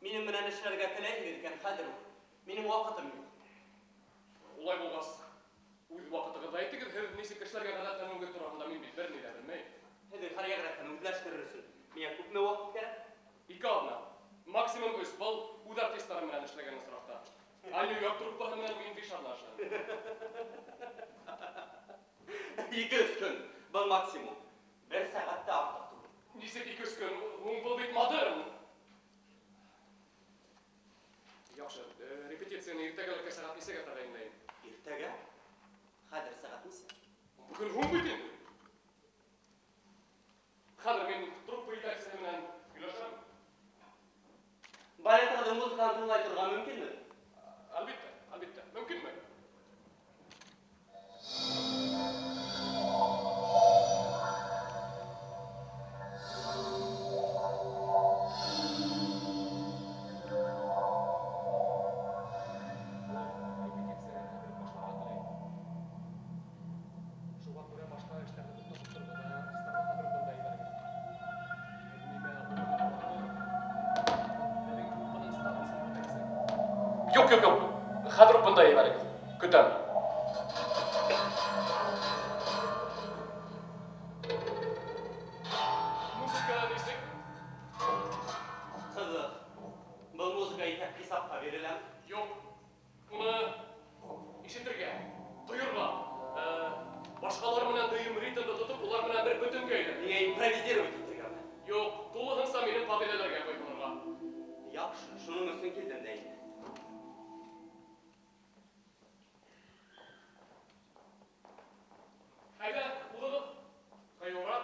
Benim bilen işlerge teleydi diken Kadir o. Benim vakıtım yok. Olay bolmaz. Uydu vakıtı da ettiğiniz her neyse kişilerge kadar tanım götürüyorlar men bilberni de bilmeyin. Hadi karıya kadar uzlaştırırsın. Mine küp me vakit gerek? İki adına. Maksimum öspal udar testlerim bilen işlegen ısrafta. Aynı yaptırıp da hemen benim bir anlaşılan. İki üstün. Bu maksimum. Bir saatte artık durur. Neyse iki üstün. Bu bit modern. Yaxşı, repetitsiyonu ertəgəlikə saat neçəyə təğayinləyin? İrtəgə? Kadir saat neçə? Bugün hum bitin. Kadir, men truppa yetakçisi bilen güləşəm. Balet adı muzikani tınlay turgan mümkün mü? Albatta, albatta. Mümkün mü? Yok. Kadir bunda iyi verin. Kütüm. Müzika neyse? Kızı. Bu muzikayı tek hesapla verilem. Yok. Bunu işitirge, duyurga. Başkaları bilen duyum ritmde tutup, ular bilen bir bütün köyle. Niye improvizировать ettirgem? Yok, tolığınsa benim kabilelerge koygunurga. Yaxşı, şunun üstün kildim deydi. Hayda, uludu. Kayora.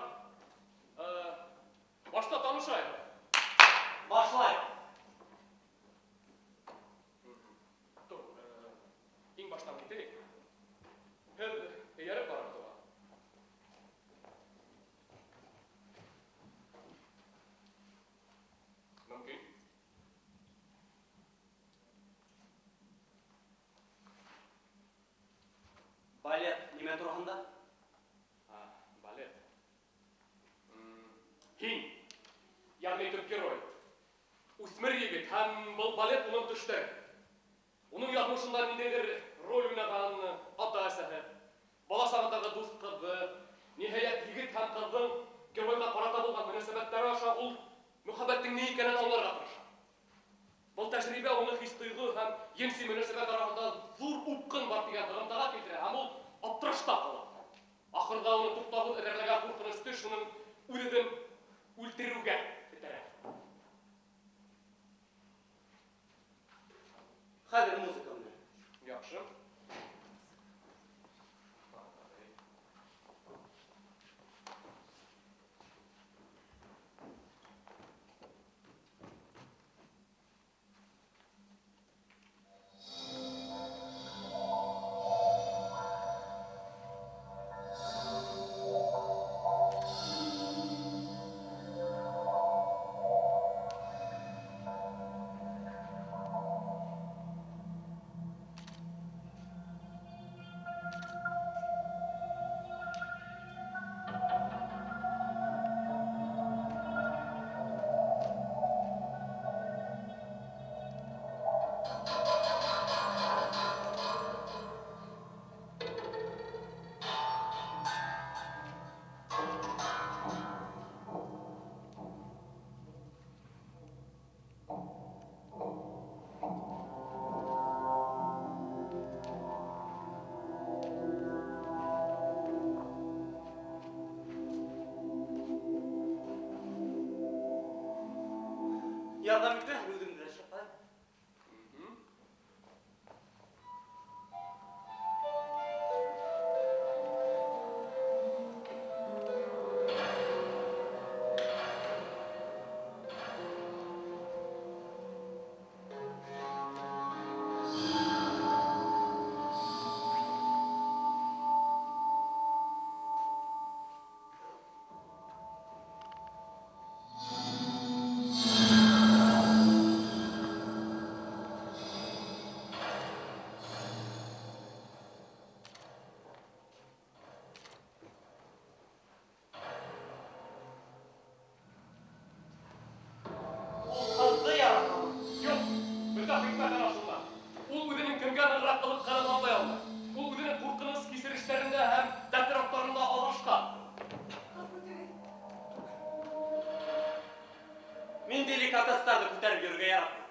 Başta tanışayım. Başlayın. Dur, in baştan gidelim. Her yere var orada. Mümkün. Balet nime turganda? Balet. Hin. Yani Türk gерой. Үсмер егет һәм был балет уның төштә. Уның язмышында ниндәйдер роль уйнаган ата-әсәһе, бала сагындагы дуст кызы, ниһаять егет һәм кызның геройга карата булган мөнәсәбәтләре аша ул мөхәббәтнең ни икәнен аңларга тырыша. Был тәҗрибә уны хис-тойгы һәм енси мөнәсәбәт арасында зур упкын бар дигән тыгымтага китерә һәм ул аптырашта кала. Ахырда уны туктатып эҙәрләгән куркыныс төш уның үҙен үлтерүгә итерә. Kadir muzikamı. Yaxşı. Yardım etme, öldüm de şapay. Мин деликатестарды күтәреп йөрергә яратмам.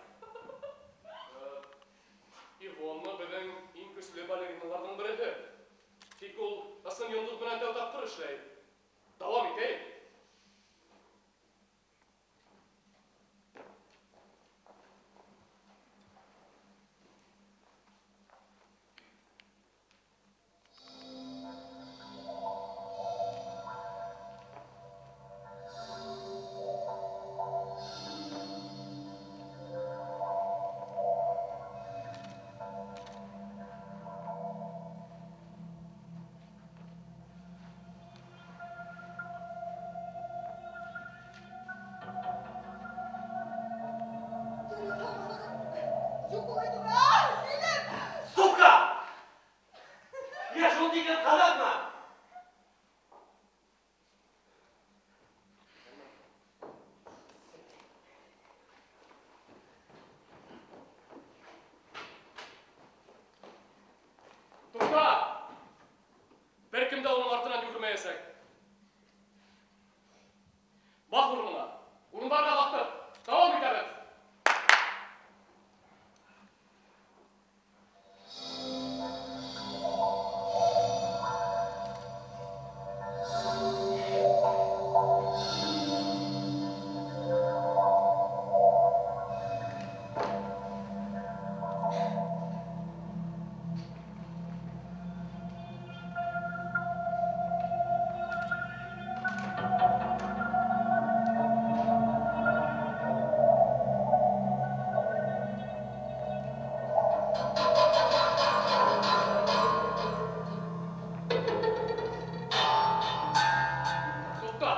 Ивонны беҙҙең иң көслө балериналарҙың береһе. Тик ул ысын йондоҙ менән тәү тапҡыр эшләй. Дауам итәйек. Сука! Я шул дигән ҡаҙаҡмы? Туҡта! Бер кем дә уның артынан йүгермәйәсәк. Баҡ урынына. Урындарға баҡтыҡ. Дауам итәбеҙ.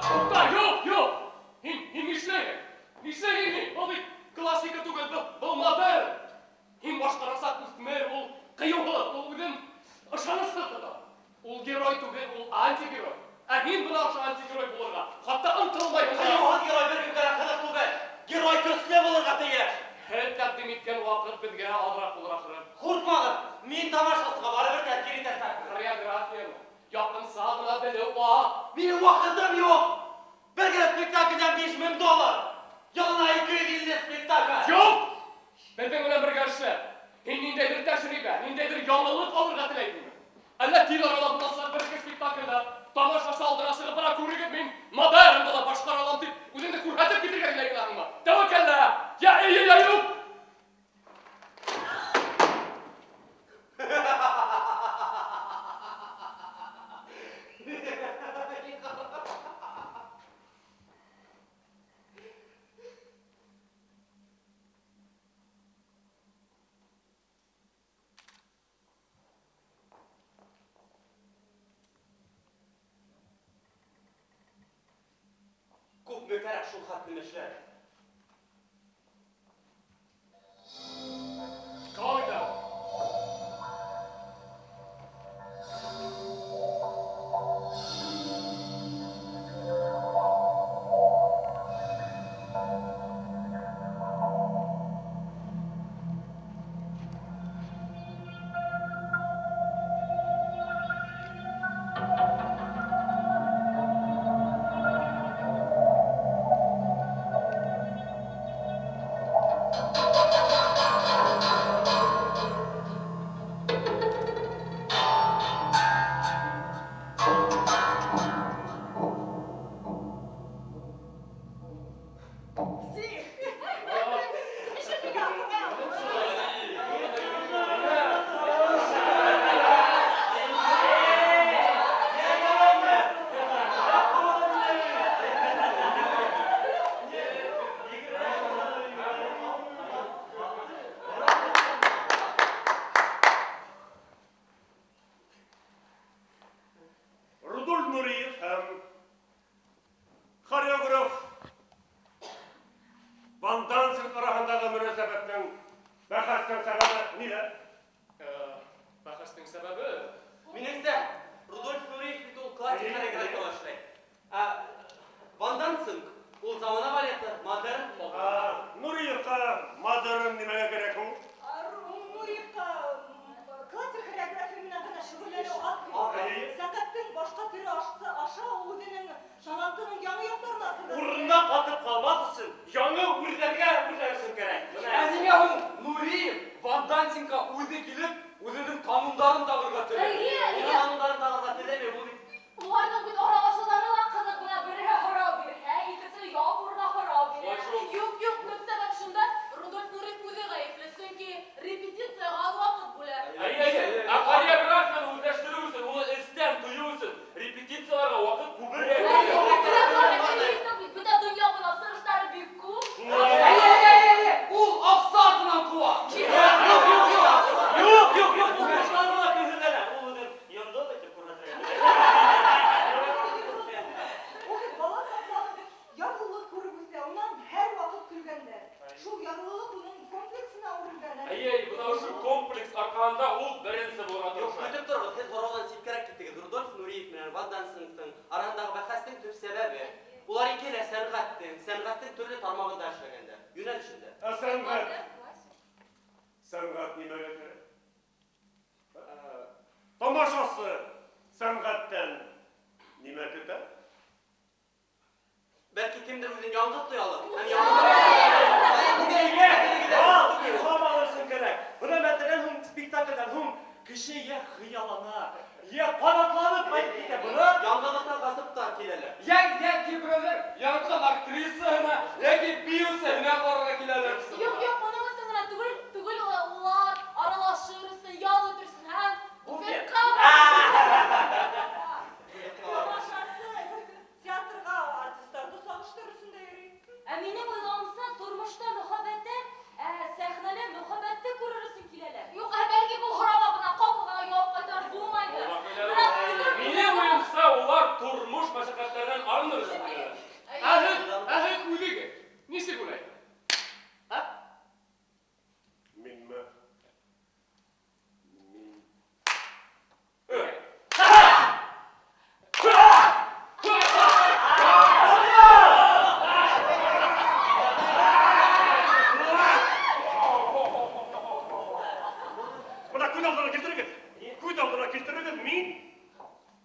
Туҡта, юҡ! Һин нишләйһең? Нишләйһең? Был бит классика түгел, был модерн. Һин башҡарасаҡ үҫмер, ул ҡыйыуһыҙ, ул үҙен ышанысһыҙ тота. Ул герой түгел, ул антигерой. Ә һин бына ошо антигерой булырға, хатта ынтылмайһың. Ҡыйыуһыҙ герой бер кемгә ҡыҙыҡ түгел. Герой көслө булырға тейеш. Һеҙ тәҡдим иткән ваҡыт беҙгә аҙыраҡ булыр ахыры. Ҡурҡмағыҙ, мин тамашасыға барыбер тәьҫир итәсәкмен. Хореографияны, яҡынса ғына белеү ваҡ. Минең ваҡытым юҡ. Бер генә спектаклдән $5000. Йылына 250 спектакль. Юҡ! Беҙҙең менән бергә эшлә. Һин ниндәйҙер тәжрибә, ниндәйҙер яңылыҡ алырға теләйһеңме? Әллә тиҙ арала буласылар бер-ике спектакльдә тамашасы алдына сығып бара күрегеҙ, мин модернда ла башҡара алам тип, үҙеңде күрһәтеп китергә теләйһеңме? Тәүәккәллә! Я юҡ! Күпме кәрәк шул хатны эшләр? Ҡайҙа? Урында қатып қалмақ үшін, яңы Ей, мына ушу комплекс арқанында ол бірінші болған Yok тұршы. kötüp durdu. Tez oradan sipkerek gitti. Rudolf Nuriyev bilen Vandansınıf'ın arandağı bakasının tüp sebebi. Ular ikiler sengаттın türlü tarmağında işlegende. Yönelişinde. Сәнғат немеге керек? Тамашасы сәнғаттан неме кетер? Belki kimdir bugün yalnız duyalım. Hem Ham alırsın gerek. Buna mesela hum spektakldan hum kişiye hıyalana, ya kanatlanıp ayıp bunu. Yalnızlıktan kasıp da kilerler. Яки біреулер, yanıtkan актрисаны, яки бiyосыны барына келелер. Yok onun üstüne tügül ular aralaşırsın, yal ötürsün hem. Bu bir ne? Teatrga artistlardı salıştırırsın da yürüyün. Eminim uygulamsa durmuşta muhabbette, sahnede muhabbette kurursun kileler. Yok belki bu haraba buna kapıga yok kadar bulmaydı. Mine uyumsa ular turmuş maşakkatlerden arınırsın diyorlar. Ahit uydugu. Nesi bulay? Minme. Min. Öyle. Buna көз алдына келтіріңіз. Көз алдына келтіріңіз. Мен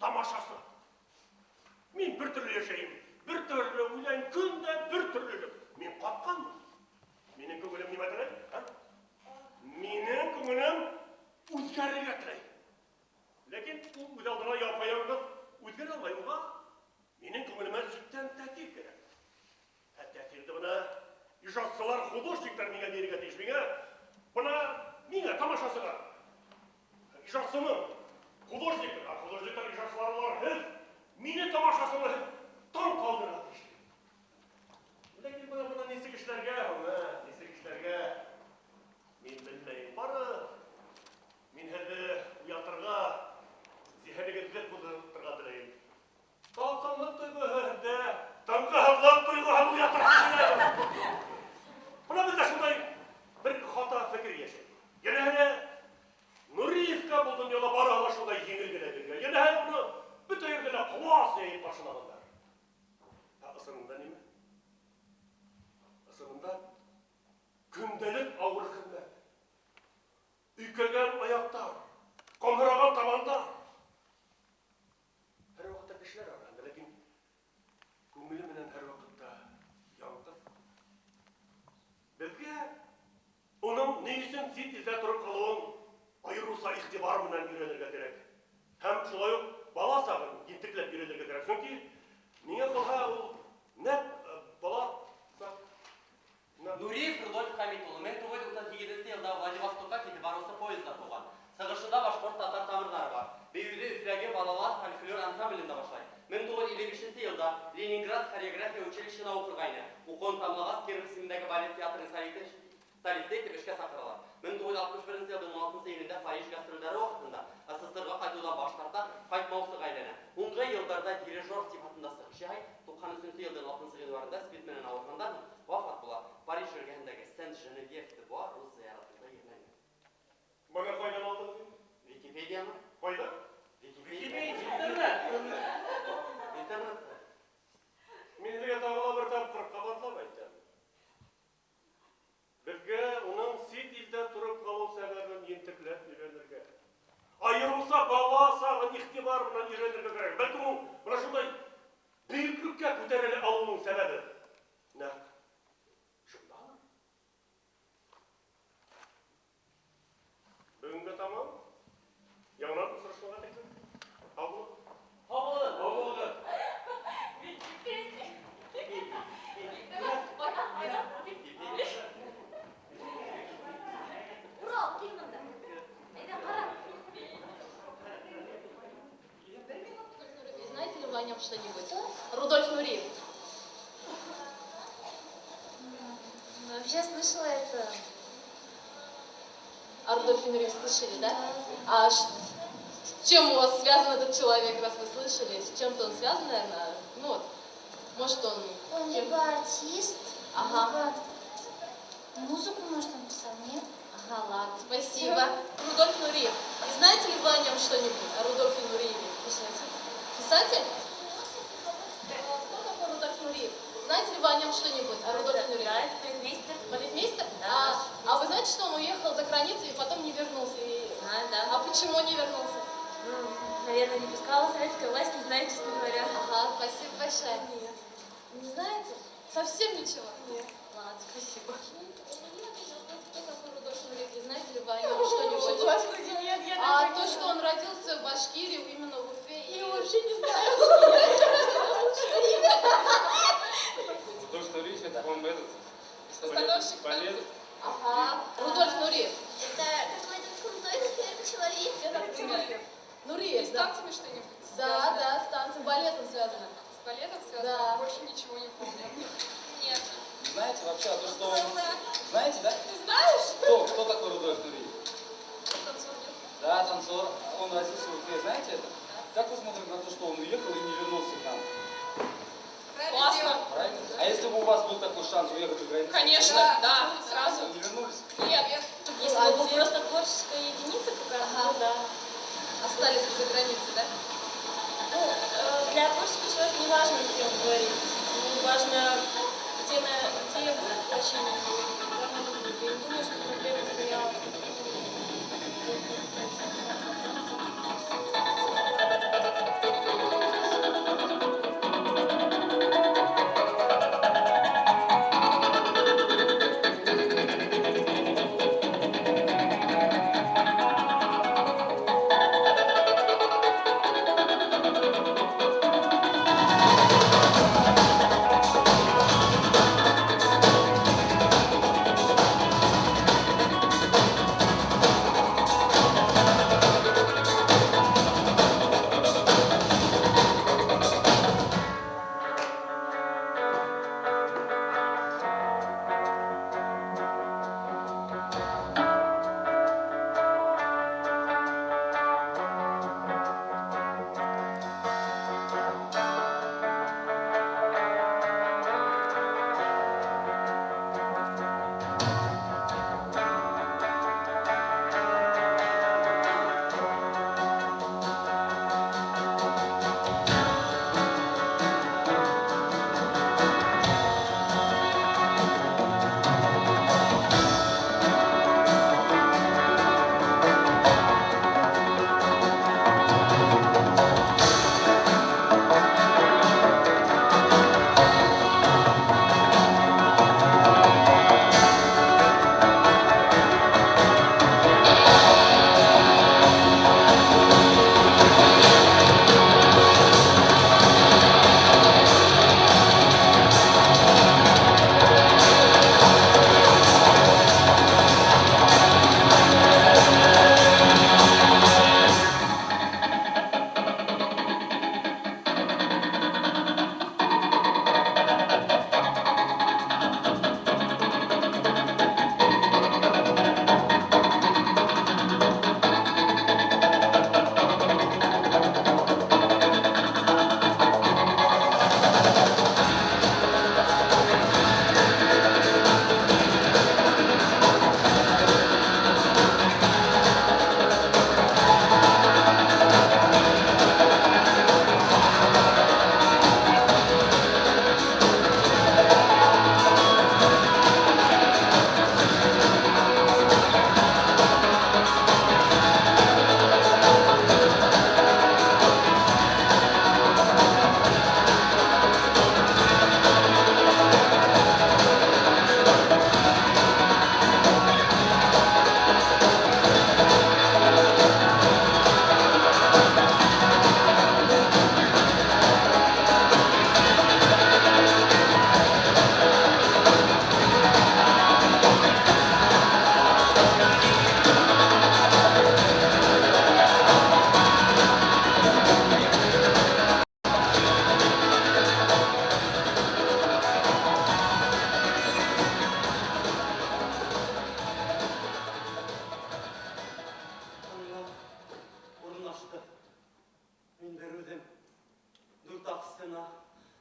тамашасы. Мен бір түрлі yaşayayım. Bir türlü ulan күнде bir türlülük. Мен қапқанмын. Менің көңілім неме тілейді? Менің көңілім өзгеріге тілейді. Ләкин өз алдына япа-яңғыз өзгере алмай оға. Менің көңіліме сүттен тәтір керек. Тәтірді бұна ижадшылар, художниктар меңе беруге тиіс. Бұна меңе тамашасыға. Ижадшының художниктар ижадшылар олар. Мені тамашасыны таң қалдырады. Ләкин бұна несі кішілерге, мен білмеймін бары. Мен әлі ұятырға, зихенегізлік бұдырға ділеймін. Талқанлық тойғы таңғаллық тойғы ұятырға ділеймін. Бұна бізде шындай бір хата фікір ешеді. Яны әлі Нұриевка бұл дүниела бары алашылдай еңіл келеді. Яны әлі бұны bütün yerine kuvas yayıp başına alırlar. Isınında ne mi? Isınında gündelik ağırlıkında. Ükegen ayakta, komuragan tabanda. Her vakitte kişiler arasında, lakin көңілі менен her vakitte yalnız. Belki onun neysin sit izle turup kalıbın ayırırsa ihtibar менен үйренirge gerek. Hem şulay bala sağın yintiklep үйренirge gerek. Çünkü niye kılha o ne bala sağ? Nuriyev Rudolf Хамитұлы 1937 yılda Vladivostok'a ketip барысы поезда туған. Сығышында башқұрт татар тамырлары бар. Бейуді үфләге балалар фольклор ансамблінде башлайды. 1955 yılda Leningrad хореография училищена оқырғайны. Оқуын тамлағас Киров ісіміндегі балет театрын солисті етіп ішке сақыралар. 1961 yılda 16 июнінде Париж гастрольдері уақытында СССРға қайтудан баш тарта қайтмаусы ғайлана. Онғы yıllarda дирижер сипатында сықшы 93 yıldan 6 yıllarında спиртменен ауырғандар вафат бола. Париж өлкесіндегі Сен-Женевьевті бар рус зияратында ерләнген. Bana koydan aldın. Википедия mı? Koydan. İnternette. Менде тағыла бір тапқыр қабатлап айтты. Бізге оның сет елде тұрып қалу сәбәбін ентіклеп үйренірге. Айырылса бала сағын ихтибар мұнан үйренірге керек. Бәлкім ол мұна шындай бейіклікке көтерілі алуының сәбәбі. Нәқ. Шынданы. Бүгінгі тамам. Яңынан ұсырышыға тәкті. Алды. Алды. Урал фильмінде. Айда қара. Знаете ли вы о нем что-нибудь? Рудольф Нуриев. Вообще слышала это. О Рудольфе Нуриеве слышали, да? А с чем у вас связан этот человек, раз вы слышали? С чем-то он связан, наверное? Ну вот, может он... Он либо артист, Ага. либо музыку, может, он писал, нет? Ага, ладно, спасибо. Рудольф Нуриев. И знаете ли вы о нем что-нибудь? О Рудольфе Нуриеве? Писатель. Писатель? Кто такой Рудольф Нуриев? Знаете ли вы о нем что-нибудь? О Рудольфе Нуриеве? Да, это полицмейстер. Полицмейстер? Да. А вы знаете, что он уехал за границу и потом не вернулся? Знаю, да. А почему не вернулся? Ну, наверное, не пускала советская власть, не знаю, честно говоря. Ага, спасибо большое. Нет. Не знаете? Совсем ничего? Нет. Ладно, спасибо. Кто такой Рудольф Нуриев? Не знаете ли вы о нем что-нибудь? Господи, нет, я А такой то, не что знаю. он родился в Башкирии, именно в Уфе. Я вообще не знаю. Рудольф Нуриев, это, по-моему, этот... Постановщик. Балет. Ага, Рудольф Нуриев. Это какой-то крутой, наверное, человек. Я так понимаю. Нуриев, С да. танцами что-нибудь? Да, да, с танцем, балетом связано. С балетом связано? Да. Больше ничего не помню. Нет. Знаете вообще, а то, что он... Знаете, да? Ты знаешь? Кто такой Рудольф Нуриев? Танцор. Да, танцор. Он родился в Уфе. Знаете это? Как вы смотрите на то, что он уехал и не вернулся к нам? Правильно Классно. сделал. Правильно? А если бы у вас был такой шанс уехать за границу? Конечно, да, сразу. Вы не вернулись? Нет. Если бы был просто творческая единица какая-то, Ага. ну да. Остались за границей, да? Ну, для творческого человека не важно, где он говорит. Ему важно, где воплощение. Я не думаю, что проблема стояла.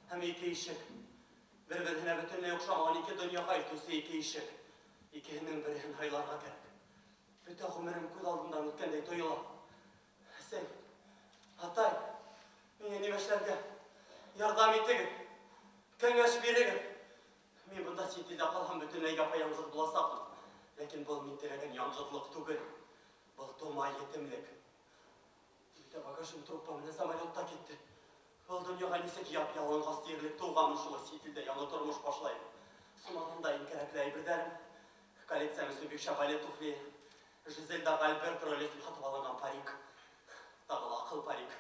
hem iki işik. Bir-birine bütünle okşamagan iki dünya kaytusu iki işik. İkinin birinin haylarga gerek. Bütün ömrüm göz aldımdan ötkendey toyula. Sen, Atay, meni nemeşlerge yardam ettigin, kengeş berigin. Men bunda chet elda kalgan bütünley yapayalnızlık bulasaqım. Lekin bul men tilegen yangıtlık tugul. Bul toma yetimlik. Үйде багажым труппамына самолетта кетті. Бұл дүнияға несек яп-яланғас дерлік туғамын жылы сетілді яңы тұрмыш башлайым. Сумағындайын кәрәклі әйбірдәрім. Коллекциямы сөбекші балет туфли. Жизельдағы Альберт рөлесін қатып алынған парик. Тағыл ақыл парик.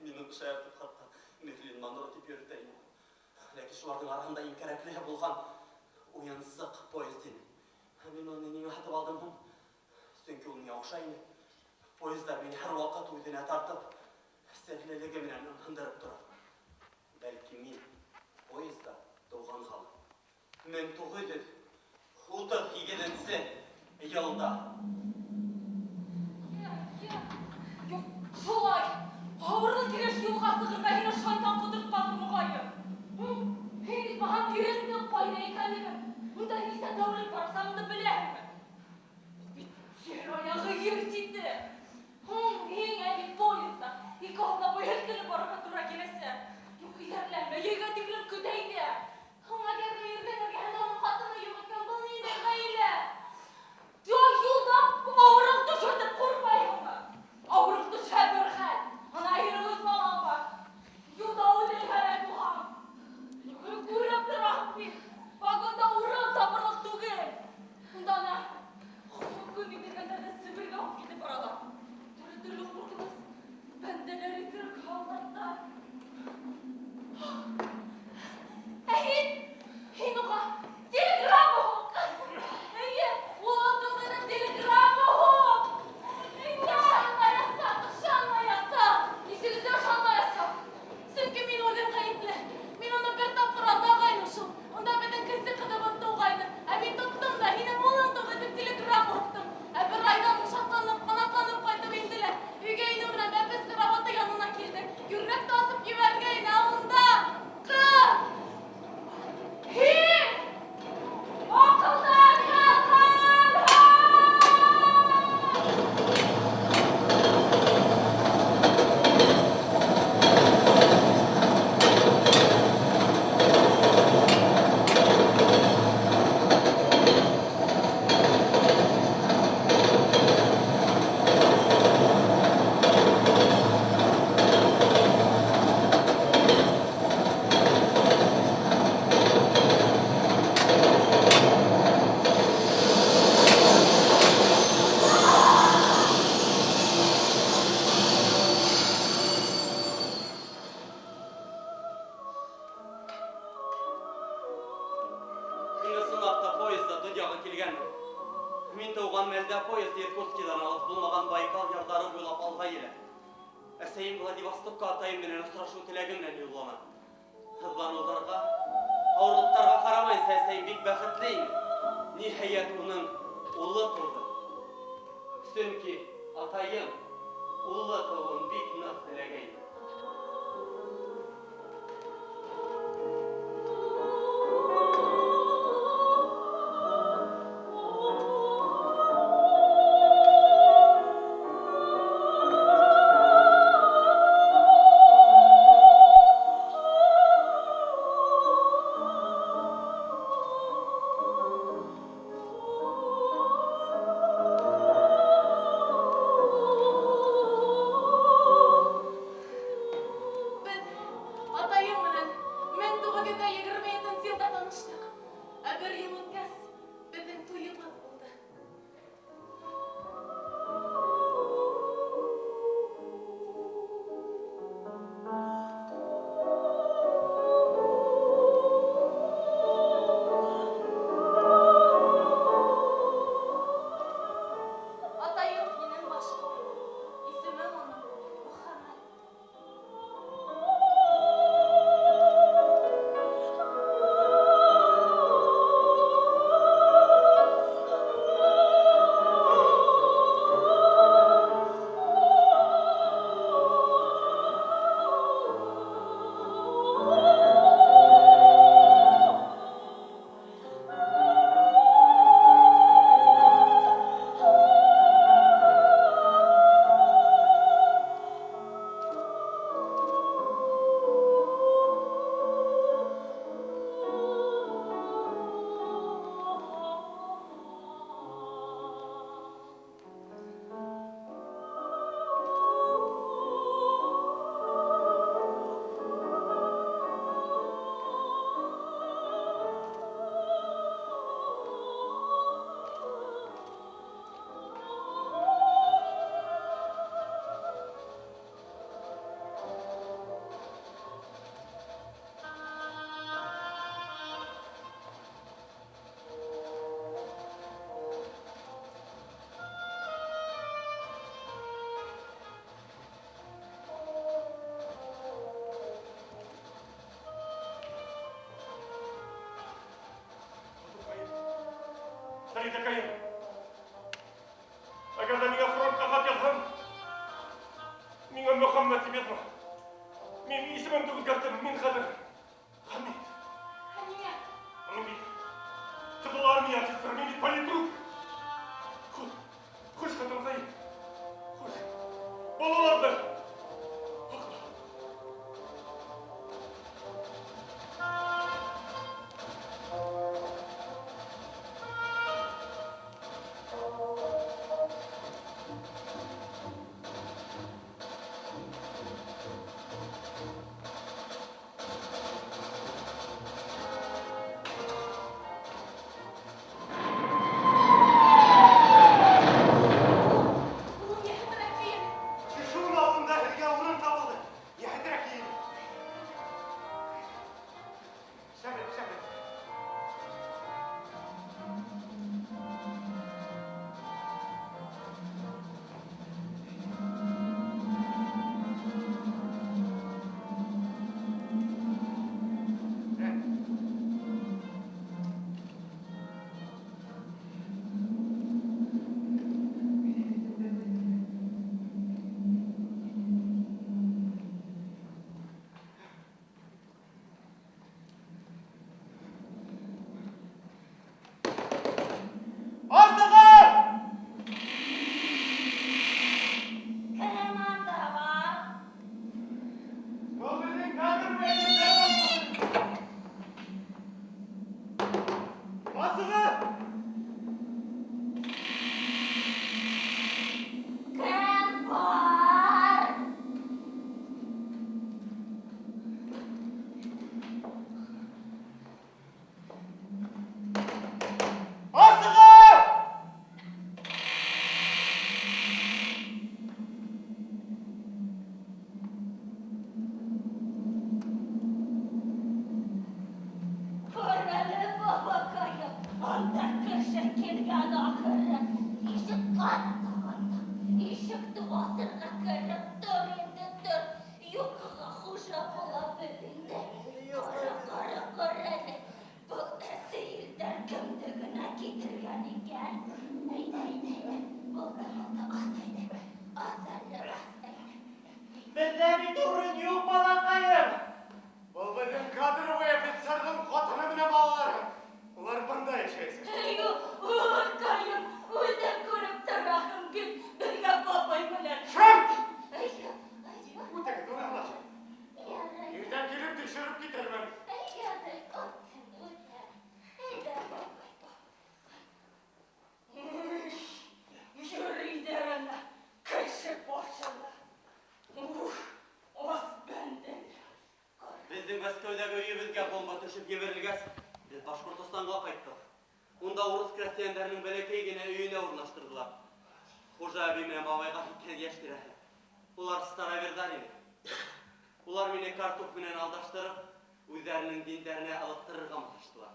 Менің шаяртып қатқан Мерлин Монро деп үйретейін. Ләкин шулардың арасында ең кәрәклі болған уйынсық поезден. Мен оны неге қатып алдым? Сөнкі оны оқшайын. Poyezdlar beni her vakat uyduna tartıp, serlelege menen hındırıp durar. Belki men poyezdda doğan halı. Men toğuydun, hutut yigidinsi yılda. Yok, şolay. Ağırlı kireç yılğası gırmehine şaytan kıdırıp kaldı muğayı. Henüz baham yüreğimden payına ekenlimi. Bunda neyse doğruluk var, samını bileyim mi? Yer ayağı yürüsüydü. Hingga di poyezda, ikohla boyalkili baraka tura gelese. Yok ilerleme, yega diklem küdeydi. Agar yerden ergen onun katını yumurken bunu yine gayle. Yolda ağırlık düşürdü kurmayın mı? Ağırlık düşer bir hal. Ana yerimiz falan var. Yolda öyle herhalde bu ham. Kuyrup durak bir. Vagonda uğrağın tabırlık tugel. Bundan ne? Gün bitirgenden de Sibir'e hop gidip aralar. Türlü korkunuz, bendeleri Türk hallarda. Hinuka, telegramı hok. Ulan telegramı hok. Şanla yasa. İşinizde şanla yasa. Çünkü min odem kayıtlı. Min onu bir tapıranda kaynışım. Onda beden kızı kıdımın tuğaydı. Min tuttum da yine mulan tuğadım telegramı hoktum. Bir aydan uşaklanıp, kanatlanıp kaydım indiler. Üge inimden bepes kravatı yanına kildi. Yürek tasıp givergeyin ağında. Okuldan yakal! Мен туған мәлде поезд Иркутскидан алып булмаған Байкал ярдары буйлап алға еле. Әсейін Владивостокка атайым менен ұсырашу телегім менен юллана. Хызлануыларға, ауырлықтарға қарамайын сәсейін бик бәхетлейін. Нихаят оның ұлы тұрды. Сөнки атайым ұлы тұғын бик нық телегейді. Идекайым. Agar da mingga frontga xat yazsam, mingga Muhammad deb yozma. Men ismimni o'zgartirdim, men hozir Hamid. Hamid. Hamid. Qizil armiya ofitseri, men politruk. Xush xotinqay. Xush. Bolalarni. Oğlum ya bırak beni. Şunun altında herge vurun tabıldı. Yedirak yiyin. Şabet. Kahraman da var. Krem var. Koralı babakayım. Anda kışa kirgan akırı. İşik kattığında. İşik duasına kırıp dur. Yukağa huşa bulabilinde. Kara koralı. Bu esirler kimdigine getirgen iken. Neydi. Bu da asaydı. Asaydı. Bizde bir durun yok balakayım. Bu bizim Kadırova ofitserinin xotini bilan balaları. Ular bunda yaşayasın. Eyo, kayım. Uyda korup tarafım gün. Dünya babay bilen. Şam! Eyo. Öteki dönüklaş. Yerden gelip düşürüp giderim. Yürüyden kışı boşuna. Os benden. Біздің Мәскеудегі үйімізге бомба төшіп жіберілгәс, біз Башқұртстанға қайттық. Онда орыс крестьяндарының бәләкәй генә үйіне орнаштырдылар. Хужа әби менен бабайға киткән яшьтер әһе. Улар старовердар иде. Улар мине картуф менен алдаштырып, үзләренең диндәренә ылыктырырга маташтылар.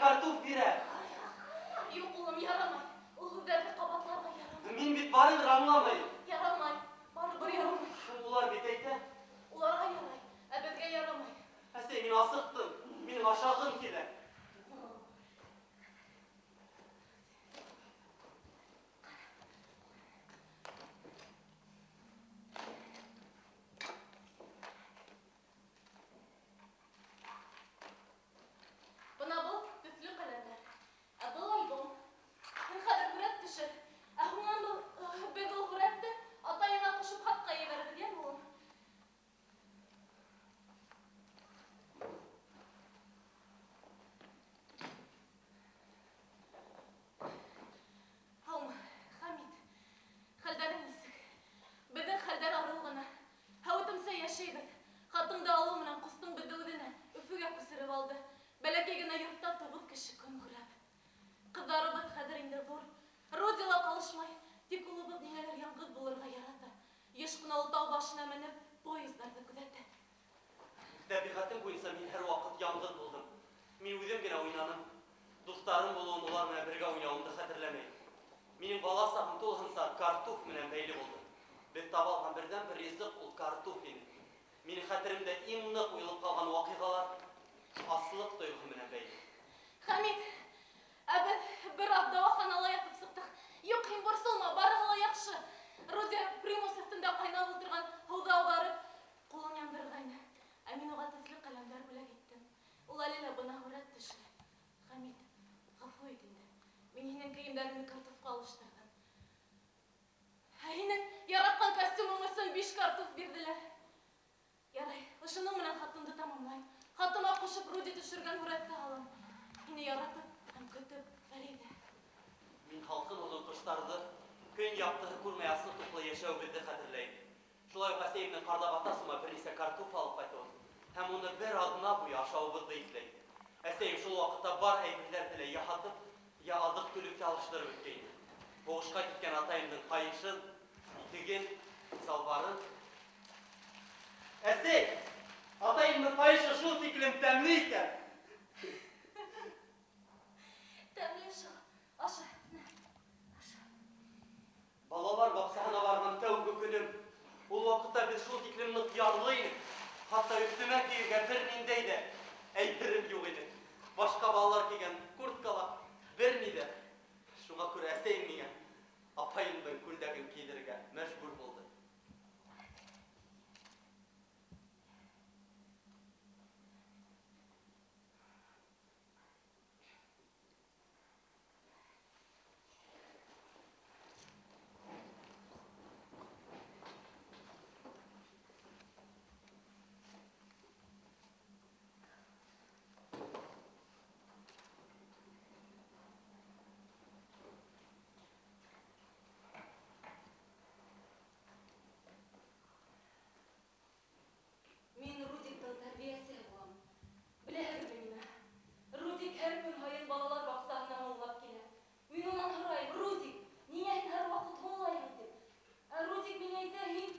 Kартуф бирә. Юк, улым, ярамай. Ул һүзләрне кабатларга ярамай. Мин бит барыбер аңламайм. Ярамай. Барыбер ярамай. Улар бит әйтә. Уларга ярай, ә безгә ярамай. Әсәй, мин асыктым. Минем ашагым килә. Бына Хатыңды алу менән ҡустың беҙҙе Өфөгә күсереп алды. Бәләкәй генә йортта 9 кеше көн күрәбеҙ. Ҡыҙҙарыбыҙ хәҙер инде ҙур. Родила ҡалышмай, тик улыбыҙ ниңәлер яңғыҙ булырға ярата. Йыш ҡына ул тау башына менеп, поездарҙы күҙәтә. Тәбиғәтем буйынса мин һәр ваҡыт яңғыҙ булдым. Мин үҙем генә уйнаным. Дуҫтарым булыуын улар менән бергә уйнауымды хәтерләмәйем. Минең бала сағым тулыһынса картуф менән бәйле булды. Беҙ таба алған берҙән-бер ризыҡ ул картуф ине. Минең хәтеремдә иң ныҡ уйылып ҡалған ваҡиғалар аслыҡ тойғоһо менән бәйле. Хәмит, ә беҙ бер аҙ дауаханала ятып сыҡтыҡ. Юҡ, һин борсолма, барыһы ла яҡшы. Родя примус өҫтөндә ҡайнап ултырған һыуҙа ауҙарып, ҡулын яндырғайны. Ә мин уға төҫлө ҡәләмдәр бүләк иттем. Ул әле лә бына һүрәт төшөрә. Хәмит, ғәфү ит инде. Мин һинең кейемдәреңде картуфҡа алыштырҙым. Ә һинең яратҡан костюмың өсөн 5 картуф бирҙеләр. Ярай, ошоноң менән хатымды тамамлайым. Хатыма ҡушып Руди төшөргән һүрәтте алам. Һине яратып һәм көтөп, Фәриҙә. Мин һалҡын оҙон ҡыштарҙы, көн яҡтыһы күрмәй аслыҡ туплы йәшәүебеҙҙе хәтерләйем. Шулай уҡ әсәйемдең ҡарҙа асыма бер нисә картуф алып ҡайтыуын һәм уны бер аҙна буйы ашауыбыҙҙы иҫләйем. Әсәйем шул ваҡытта бар әйберҙәрҙе лә йә һатып, йә аҙыҡ-түлеккә алыштырып бөткәйне. Һуғышҡа киткән атайымдың ҡайышын, итеген, салбарын. Әсәй, атайымдың ҡайышы шул тиклем тәмле икән. Тәмле шул. Аша. Балалар баҡсаһына барған тәүге көнөм. Ул ваҡытта беҙ шул тиклем ныҡ ярлы инек. Хатта өҫтөмә кейергә бер ниндәй ҙә әйберем юҡ ине. Башҡа балалар кейгән курткала бер ни ҙә. Шуға күрә әсәйем миңә апайымдың күлдәген кейҙерергә мәжбүр булды. Мин Рудиктың тәрбиәсе булам. Беләһегеҙме мине? Рудик һәр көн һайын балалар баҡсаһына һуңлап килә. Мин унан һорайым, Рудик, ниңә һин һәр ваҡыт һуңлайһың тип. Ә Рудик миңә әйтә, һин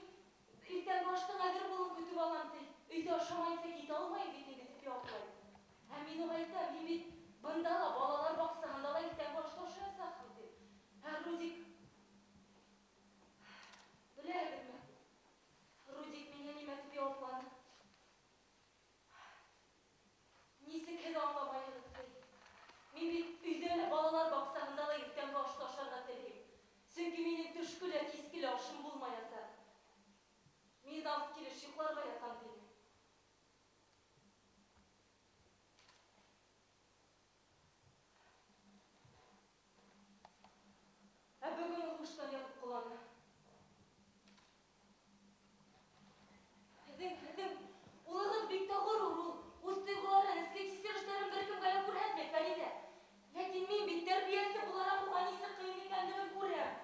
иртәнге аштың әҙер булыуын көтөп алам ти. Өйҙә ашамайынса китә алмайым бит инде тип яуаплай. Ә мин уға әйтәм, һин бит бында ла балалар баҡсаһында ла иртәнге ашты ашаясаҡһың ти. Ә Рудик... Беләһегеҙме? Рудик миңә нимә тип яуапланы? Нисек һеҙ аңламайһығыҙ ти? Мин бит өйҙә лә балалар баҡсаһында ла иртәнге ашты ашарға теләйем. Сөнки минең төшкө лә, киске лә ашым булмаясаҡ. Мин аҙ килеш йоҡларға ятам тине. Ә бөгөн ул һуштан яҙып ҡоланы. Һеҙҙең улығыҙ бик тә ғорур ул. Үҙ тойғоларын, эске кисерештәрен бер кемгә лә күрһәтмәй, Фәриҙә. Ләкин мин бит тәрбиәсе булараҡ уға нисек ҡыйын икәнлеген күрәм.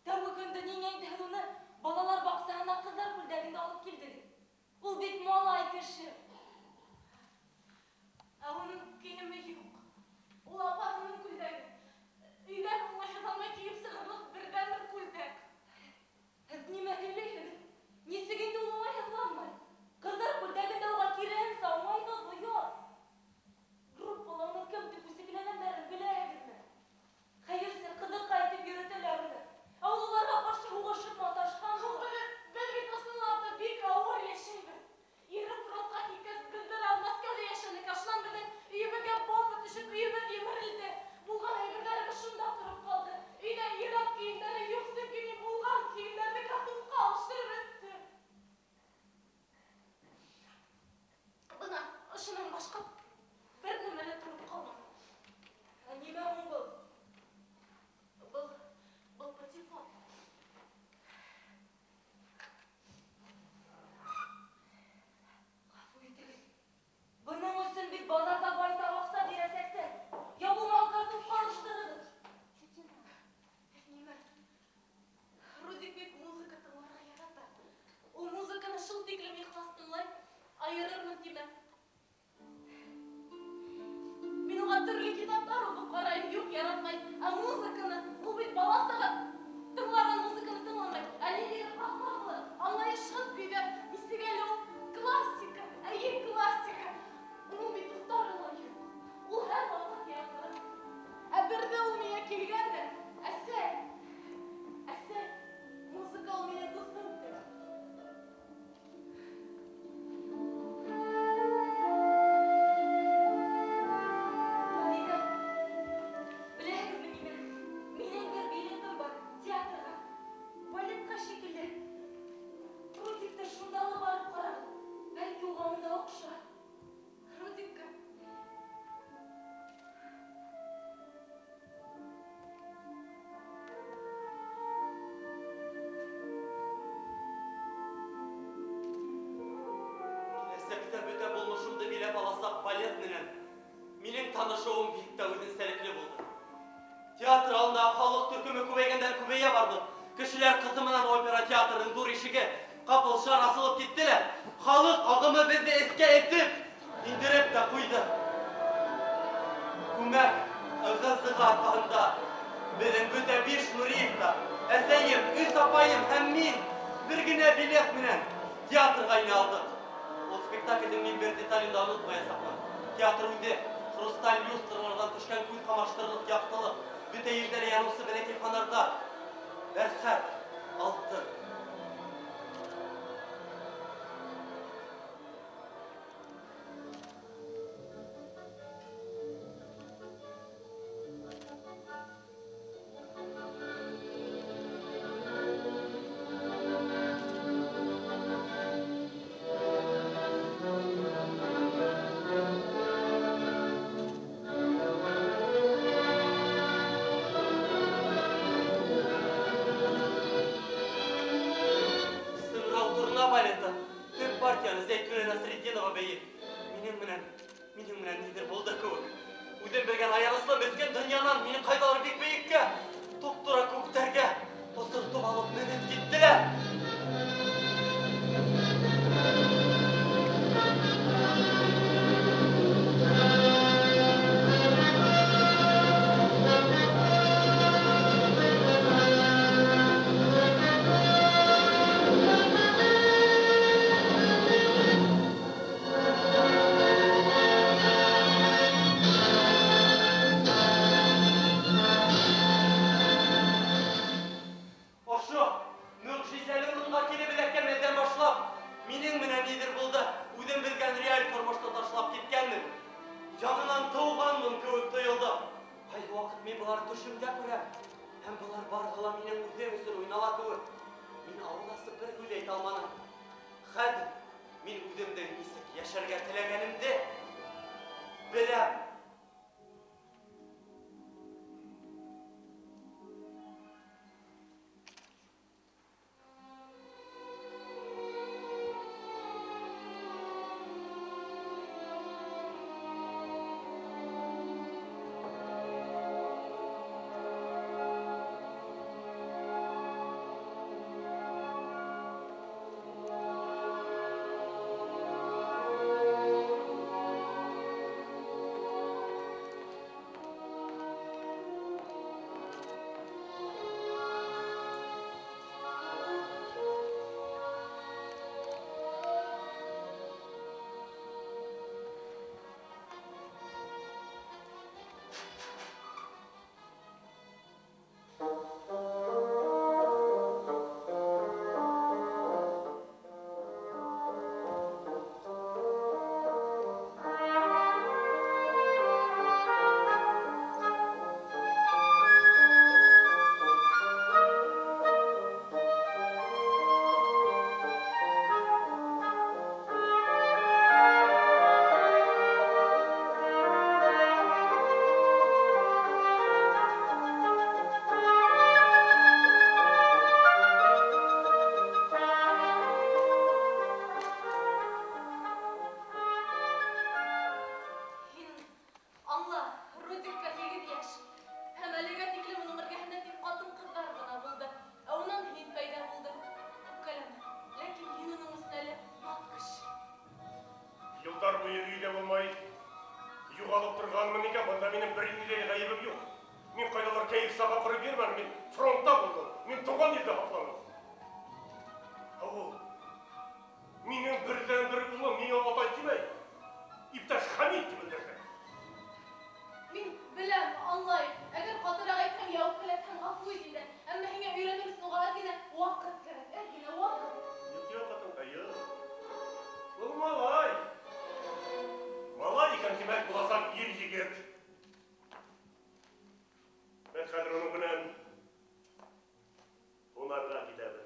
Тәүге көндө ниңә инде һеҙ уны балалар баҡсаһына ҡыҙҙар күлдәгендә алып килдегеҙ? Ул бит малай кеше. Ә уның кейеме юҡ. Ул апаһының күлдәге. Өйҙә уңайһыҙ алмай кейеп сығырлыҡ берҙән-бер күлдәк. Һеҙ нимә һөйләйһегеҙ? Нисек инде ул уңайһыҙланмай? Ҡыҙҙар күлдәгендә уға киреһенсә уңайһыҙ, оят. Группала уны кем тип үсекләгәндәрен беләһегеҙме? Хәйерсе, ҡыҙыҡай тип йөрөтәләр уны. Ә ул уларға ҡаршы һуғышып маташҡан. Беҙ бит ысынлап та бик ауыр йәшәйбеҙ. Ирем фронтҡа китә. айырырмын тиме. Мен оған түрлі китаптар оқып қараймын, жоқ яратмай. А музыканы, бұл бит бала сағат тыңлаған музыканы тыңламай. Әлелері қақмағылы, аңлайы шығып күйді, естігелі ол классика, әйел классика. Оның бит тұқтары лайы. Ол әр вақыт яқыры. Ә бірде ол мене келгенді, әсәй, музыка ол мене достым деп. Алида, білесіңбі менің бір билетім бар театрға, балетқа шекілді. Рудикті шындалы барып қарап, бәлкі оған да оқша. Рудикка. Киләсәктә бөтә булмышымды биләп аласак балет менән. Минең танышуым бик тә үзенчәлекле булды. Театр алдында халык төркеме күбәйгәндән күбәя барды. Кешеләр кызымынан опера театрының ҙур ишеге ҡапыл шар асылып киттеләр. Халык ағымы беҙҙе эскә этеп, индереп тә ҡуйҙы. Күмәк ығы-зығы арҡаһында беҙҙең бөтә 5 Нуриев та, әсәйем, өс апайым һәм мин бер генә билет менән театрға инә алдык. Ул спектакльдең мин бер детален да онотмаясаҡмын. Театр үҙе хрусталь люстраларҙан төшкән күҙ ҡамаштырырлыҡ яҡтылыҡ, бөтә ерҙәре яныусы бәләкәй фонарҙар, бәрхәт, алтын. Төп партияны Зәйтүнә Насретдинова бәйе. Минең менән нидер булды кеүек. Үҙем белгән аяныслы бөткән донъянан минең ҡайҙалыр бик бейеккә, туп-тура күктәргә осортоп алып менеп киттеләр. үйде болмай, юғалып тұрғанмын екен, бұнда менің бір үйдегі ғайыбым жоқ. Мен қайдалар кәйіп саға құрып бермін, мен фронтта болдым, мен туған елде қапланым. Ау, менің бірден бір ұлым, мен атай демей, İptaş Hamid gibi bildirdi. Min bilem, anlayın. Eğer katıra ayıpken yavuk kıletken gafı edildi. Ama yine öğrenirsin o kadar yine vakit gerek. Yine vakit. Yok katın kayı. Bu malay. Malay iken demek bulasam yer yigit. Ben kadir onun bilen onlarla giderim.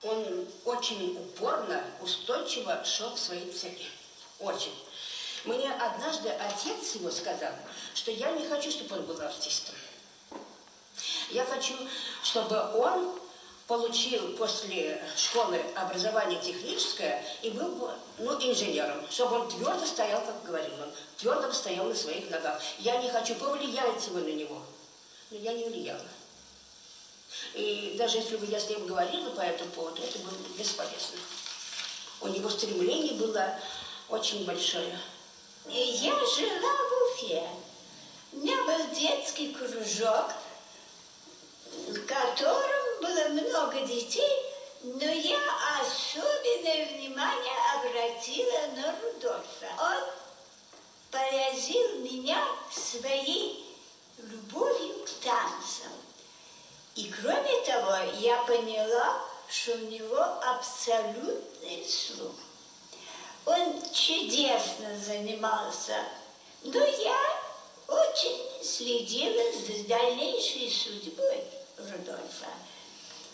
Он очень упорно, устойчиво шел к своей цели. Очень. Мне однажды отец его сказал, что я не хочу, чтобы он был артистом. Я хочу, чтобы он получил после школы образование техническое и был инженером, чтобы он твердо стоял, как говорил он, твердо стоял на своих ногах. Я не хочу повлиять его на него, но я не влияла. И даже если бы я с ним говорила по этому поводу, это было бесполезно. У него стремление было очень большое. Я жила в Уфе. У меня был детский кружок, в котором было много детей, но я особенное внимание обратила на Рудольфа. Он поразил меня своей любовью к танцам. И кроме того, я поняла, что у него абсолютный слух. Он чудесно занимался, но я очень следила за дальнейшей судьбой Рудольфа.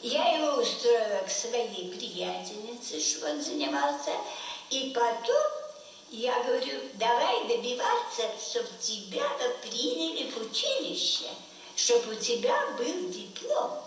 Я его устроила к своей приятельнице, что он занимался, и потом я говорю, давай добиваться, чтобы тебя приняли в училище. училище, чтобы у тебя был диплом.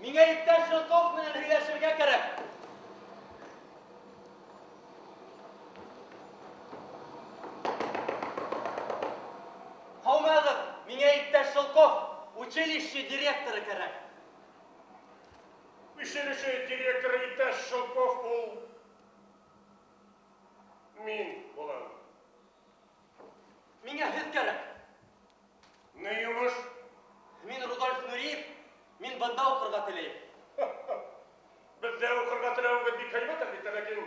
Миңа иптәш Жылков менән һөйләшергә кәрәк. Һаумыгыз, миңа иптәш Жылков, училище директоры кәрәк. Училище директоры иптәш Жылков ул мин булам. Миңа һеҙ кәрәк. Не йомыш? Мин Рудольф Нуриев, мин бында уҡырға теләйем. Бездә уҡырға теләүегеҙ бик һәйбәт, әлбиттә, ләкин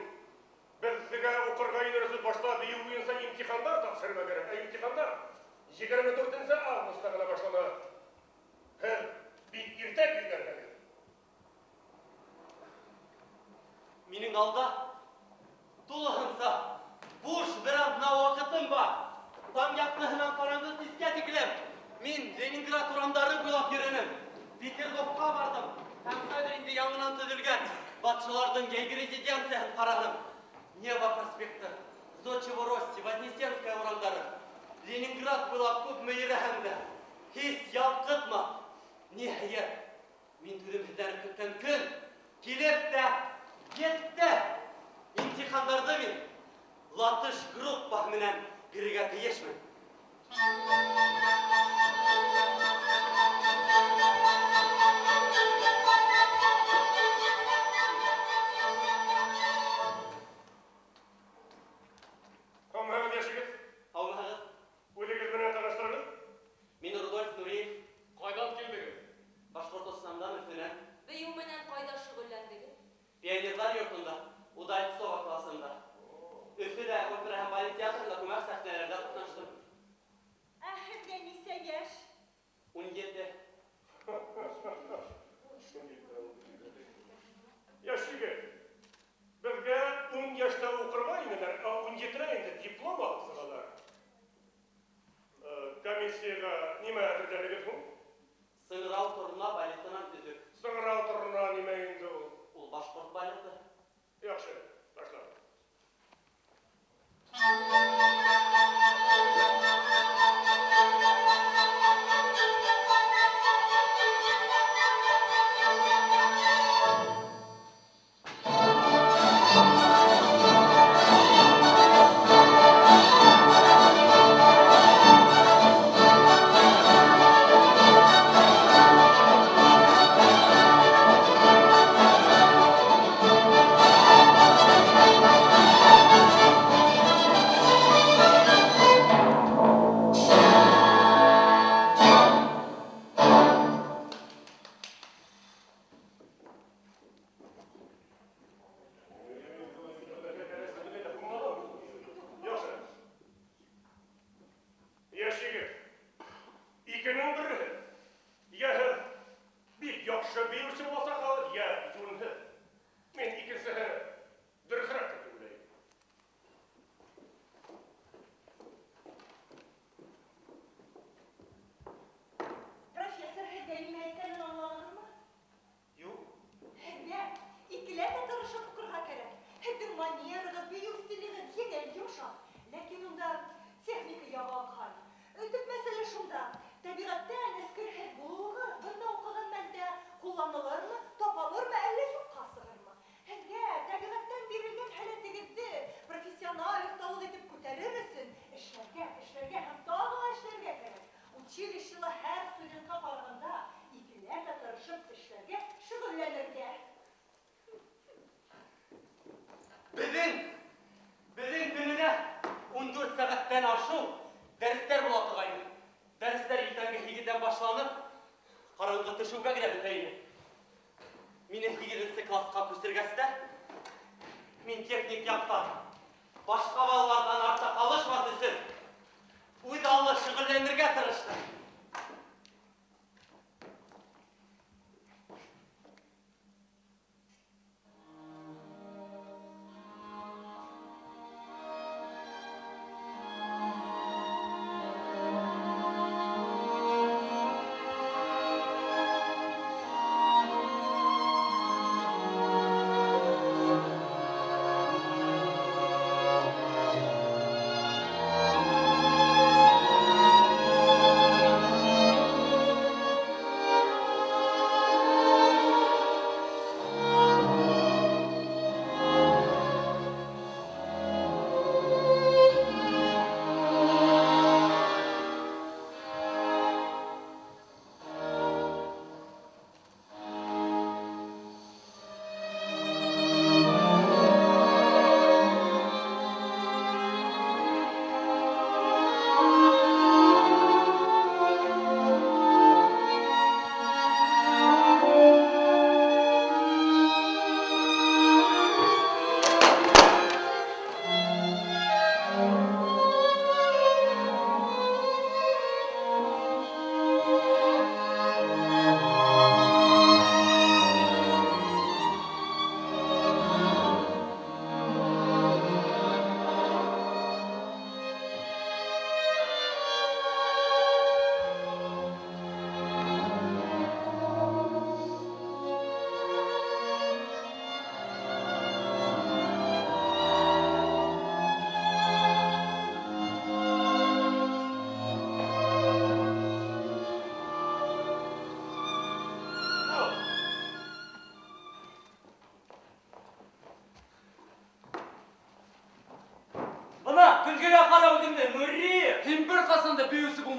безгә уҡырға инерсез башта быйыл буйынса имтихандар тапшырырга кәрәк. Ә имтихандар 24 августа ғына башлана. Һеҙ бик иртә килгәнһегеҙ. Минең алда тулыһынса буш бер аҙна ваҡытым бар. Таң яҡтыһынан ҡараңғы кискә тиклем мин Ленинград урамдары буйлап йөрөнөм. Петерговка бардым. Һәм хәҙер инде яңынан төҙөлгән батшаларҙың йәйге резиденцияһын ҡараным. Нева проспекты, Зодчего Росси, Вознесенская урамдары. Ленинград буйлап күпме йөрәһәм дә һис ялҡытма. Ниһайәт, мин түҙемһеҙләнеп көткән көн килеп тә етте. Имтихандарҙы мин латыш группаһы менән бирергә тейешмен. Һаумыһығыҙ йәшегеҙ. Һаумыһығыҙ. Үҙегеҙ менән таныштырығыҙ. Мин Рудольф Нуриев. Ҡайҙан килдегеҙ? Башҡортостандан, Өфөнән. Бейеү менән ҡайҙа шөғөлләндегеҙ? Пионерлар йортонда, Удальцова классында. Өфөлә опера һәм балет театрында күмәк сәхнәләрҙә ҡатнаштым. Ә һеҙгә нисә йәш? 17. Йәшегеҙ. Безгә 10 йәштә уҡырға инәләр, ә 17-дә инде диплом алып сығалар. Комиссияға нимә әҙерләнегеҙ һуң? Сыңрау торна балетынан төҙөк. Сыңрау торна нимә инде ул? Ул башҡорт балеты. Яҡшы, башла. Беҙҙең көнөнә 14 сәғәттән ашыу дәрестәр була торғайны. Дәрестәр иртәнге 8-дән башланып, ҡараңғы төшөүгә генә бөтә ине. Мине 8-нсе класҡа күсергәстә, мин техник яҡтан, башҡа балаларҙан артта ҡалышмаҫ өсөн, үҙ аллы шөғөлләнергә тырыштым.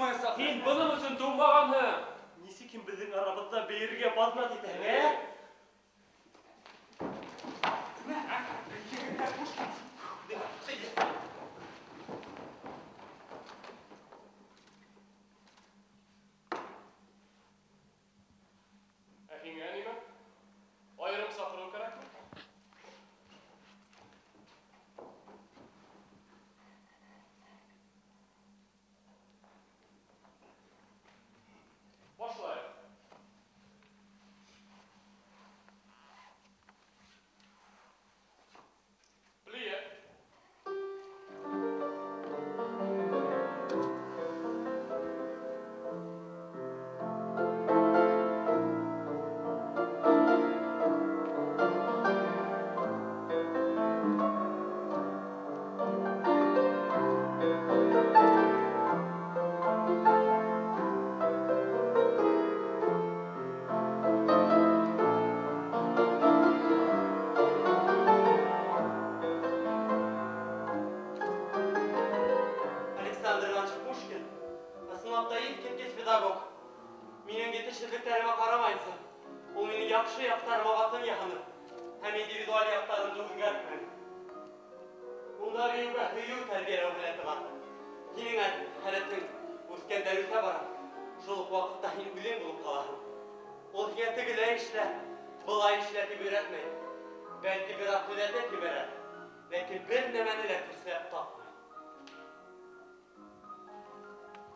тумайсақ. Сен бұның үшін туңмағаны. Несі кім біздің арабызда бейірге базынат етің, Әкеңе неме? Айырым сақыру керек ме? Başlayalım. Pliye. Александр Иванович Пушкин, ысынлап та ескерткес педагог. Менің жетішілдіктеріме қарамайсың. Ол менің яқшы яқтарыма батын яғыны, һәм индивидуал яқтарымды өзгертмін. Онда біреуге хүйеу тәрбиелеу білеті бар. Менің әлеттің өскен дәрісе барам. Шол уақытта һин үлем болып қаларым. Ол һия тігіле ішлә, былай ішләтіп өйрәтмей. Бәлки бір ақ өйрәтеп өйрәт, ләкин бір нәмәне лә күрсәтеп тапмай.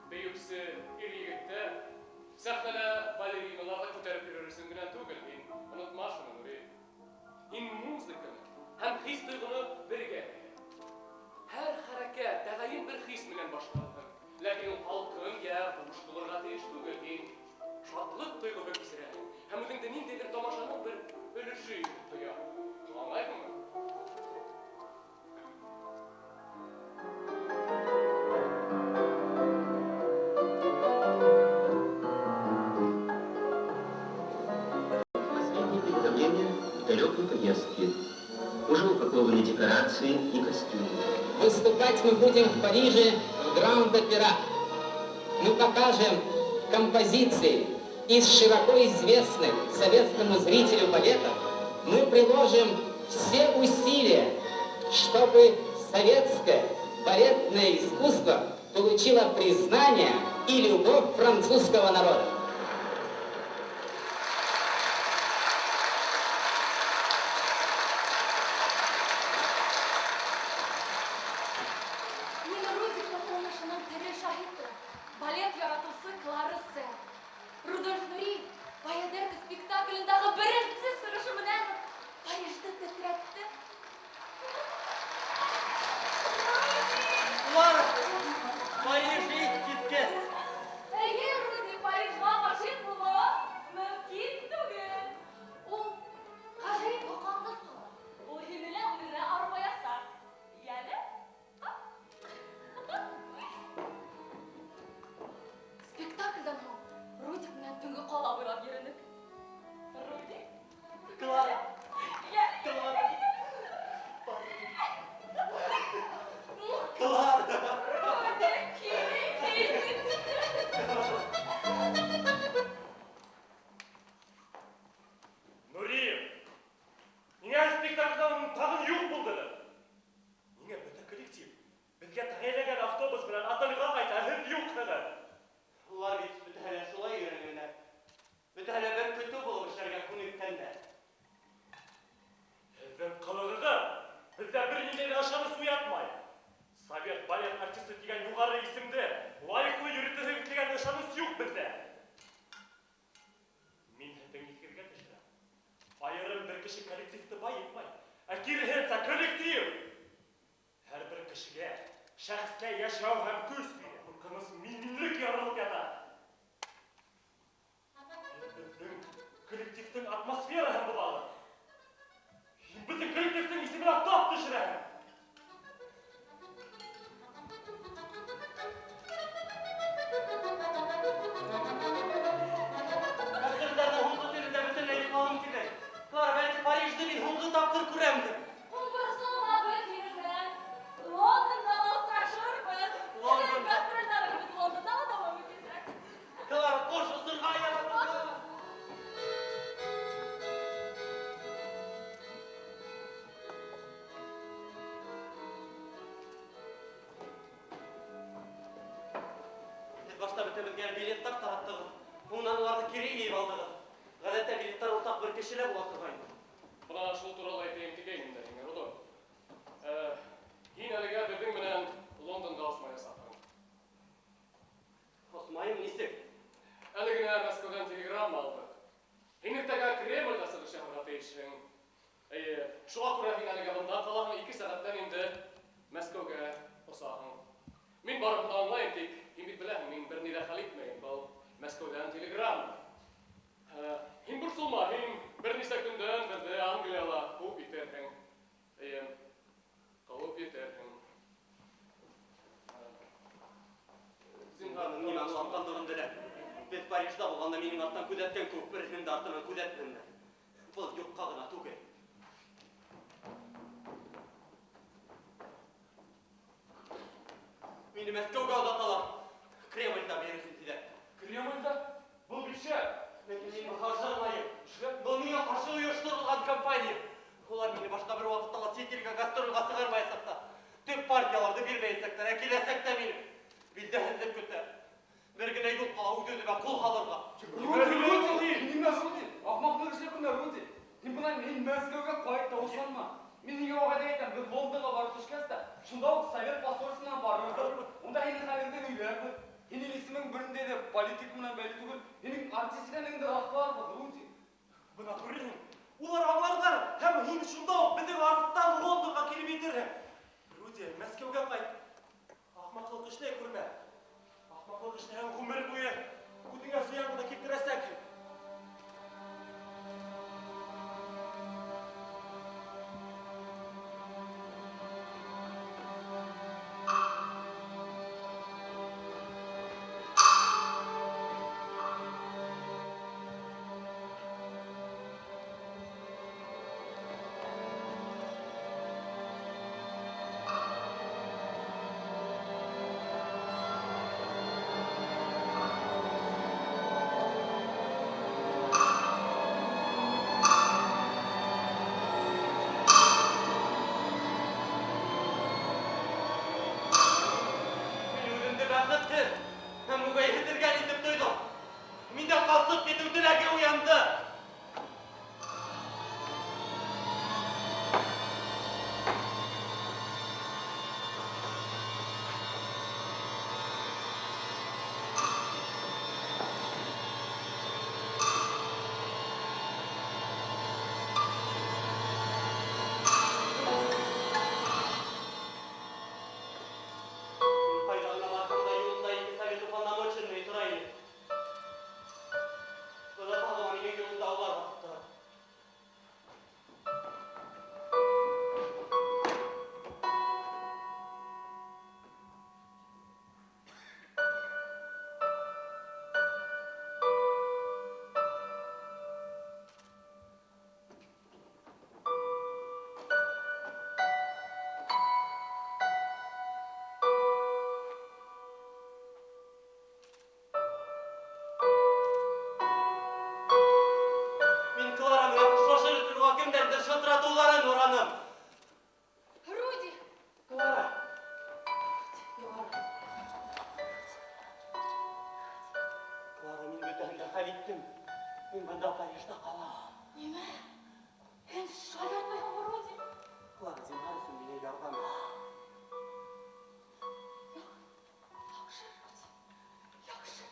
Бейюксі ир-егітті сәхнәлі балериналарды көтеріп жүрерсің генә түгел, һин онытма шуны, Нури. Һин музыканы һәм хис тойғыны бергә. Һәр хәрәкәт тәгаен бер хис менән башланыр. Ләкин ул халкын я буш булырга тиеш түгел, һин шатлык тойғыны кисерә. Һәм үҙеңде ниндәйҙер тамашаның бер өлөшө итеп тоя. Аңлайһыңмы? В далекой поездке. Уже упакованы декорации и костюмы. Выступать мы будем в Париже в Гранд-Опера. Мы покажем композиции из широко известных советскому зрителю балетов. Мы приложим все усилия, чтобы советское балетное искусство получило признание и любовь французского народа. Балет яратусы Кларысы. Рудольф Нуриев Баядерка спектакліндегі бірінші сырышы менен Парижді тітретті. Клара, Парижге кеткес. Егер Руди Парижға машин болу, мүмкін түгел. Ол ғажайып қоқанды сола. Ол хемеле өнері арбаяса. Яны? Спектакльдан соң Рудик менен түнгі қала бойлап еріндік. Рудик? Клара. Клара. Клара. Рудик, Нуриев, миңа спектакльдан тағын юқ булды. Миңа бөтен коллектив. Бізге тағайлаган автобус белән аталыға кайта һәм юқ хәле. Улар бит бөтәһе шулай өйрәнгәннәр. Бөтәһе бер көтү булып эшләргә күнеккәндәр. Һеҙҙең ҡылығығыҙ беҙҙә бер ниндәй ҙә ышаныс уятмай. Совет балет артисты тигән юғары исемде лайыҡлы йөрөтәһегеҙ тигән ышаныс юҡ беҙҙә. Мин һеҙҙең иҫегеҙгә төшөрәм. Айырым бер кеше коллективты байытмай, ә киреһенсә коллектив һәр бер кешегә шәхескә йәшәү һәм көс бирә. Ҡурҡыныс минлек ярылып ята. Беҙҙең коллективтың атмосфераһын боҙалыр. Беҙҙең коллективтың исеменә тап төшөрәһең. Әсәрҙәрҙә һуңғы телендә бөтөнләй йоҡлағым килмәй. Клара, бәлки Парижды мин һуңғы тапҡыр күрәмдер. Һуңғыһына беҙ һинең менән Лондонда осрашырбыҙ. Лондон. Гастролдарыбыҙ Лондонда ла дауам безгә билеттар тараттыгыз. Унан уларны кире йыйып алдыгыз. Гадәттә билеттар уртак бер кешеләр була торган. Бына шул туралы әйтәйем дигәйнем дә, Рудольф. Һин әлегә безнең белән Лондонда осмай ясадың. Осмайым нисек? Әле генә Мәскәүдән телеграмма алдык. Һин иртәгә Кремльдә сыгыш яһарга тиешһең. Шуңа күрә һин әлегә бында калаһың, 2 сәгатьтән инде Мәскәүгә осаһың. Мин барып та аңлайым, тик һин бит беләһең, мин берни дә хәл итмәйем. Был Мәскәүдән телеграмма. Һин борсолма, һин бер нисә көндән безне Англияга куып итәрһең. Куып итәрһең. Зинһар, мин аңлаткандыгым белән. Бит Парижда булганда минең арттан күзәткән күп берсен дә артыннан күзәтмәдем. Был юкка гына түгел. Мине Мәскәүгә озаталар. Кремльдә бирәсен диләр. Кремльдә? Бұл бит шәп. Ләкин мин мөхаҗирмайым. Был миңа каршы оештырылган компания. Улар мине башка бер вакытта Лос-Анджелеска гастрольгә сыгармаячак та. Төп партияларны бирмәячәктер, киләсәк тә мине билдәһендә көтә. Бер генә юлка үтүдә кул халырга. Ахмаклык эшләп Руди. Һин бuna мин Мәскәүгә кайтып та ошанма. Мин нигә вагыт әйтәм, без Лондонга барып төшкәс тә, шунда ук Совет посольствосына барырбыз. Унда һинең хәлеңдә өйләрбез. Һинең исемең берендә дә политик менән бәйле түгел. Һинең артистларның да хаклар Руди. Бuna күрәһең. Улар аңларлар, һәм һин шунда ук безнең арттан Лондонга килеп җитерһең. Руди, Мәскәүгә кайт. Ахмаклык эшләй күрмә. Ахмаклык эшләгән гомер буе күтүгә зыянны китерәсәк. Руди! Клара! Клара, мин бөтәһен дә хәл иттем. Мин бында Парижда калам. Нимә? Һин шаяртмыйһыңмы, Руди? Клара, зинһар өчен миңа ярдәм ит. Яхшы, Руди. Яхшы.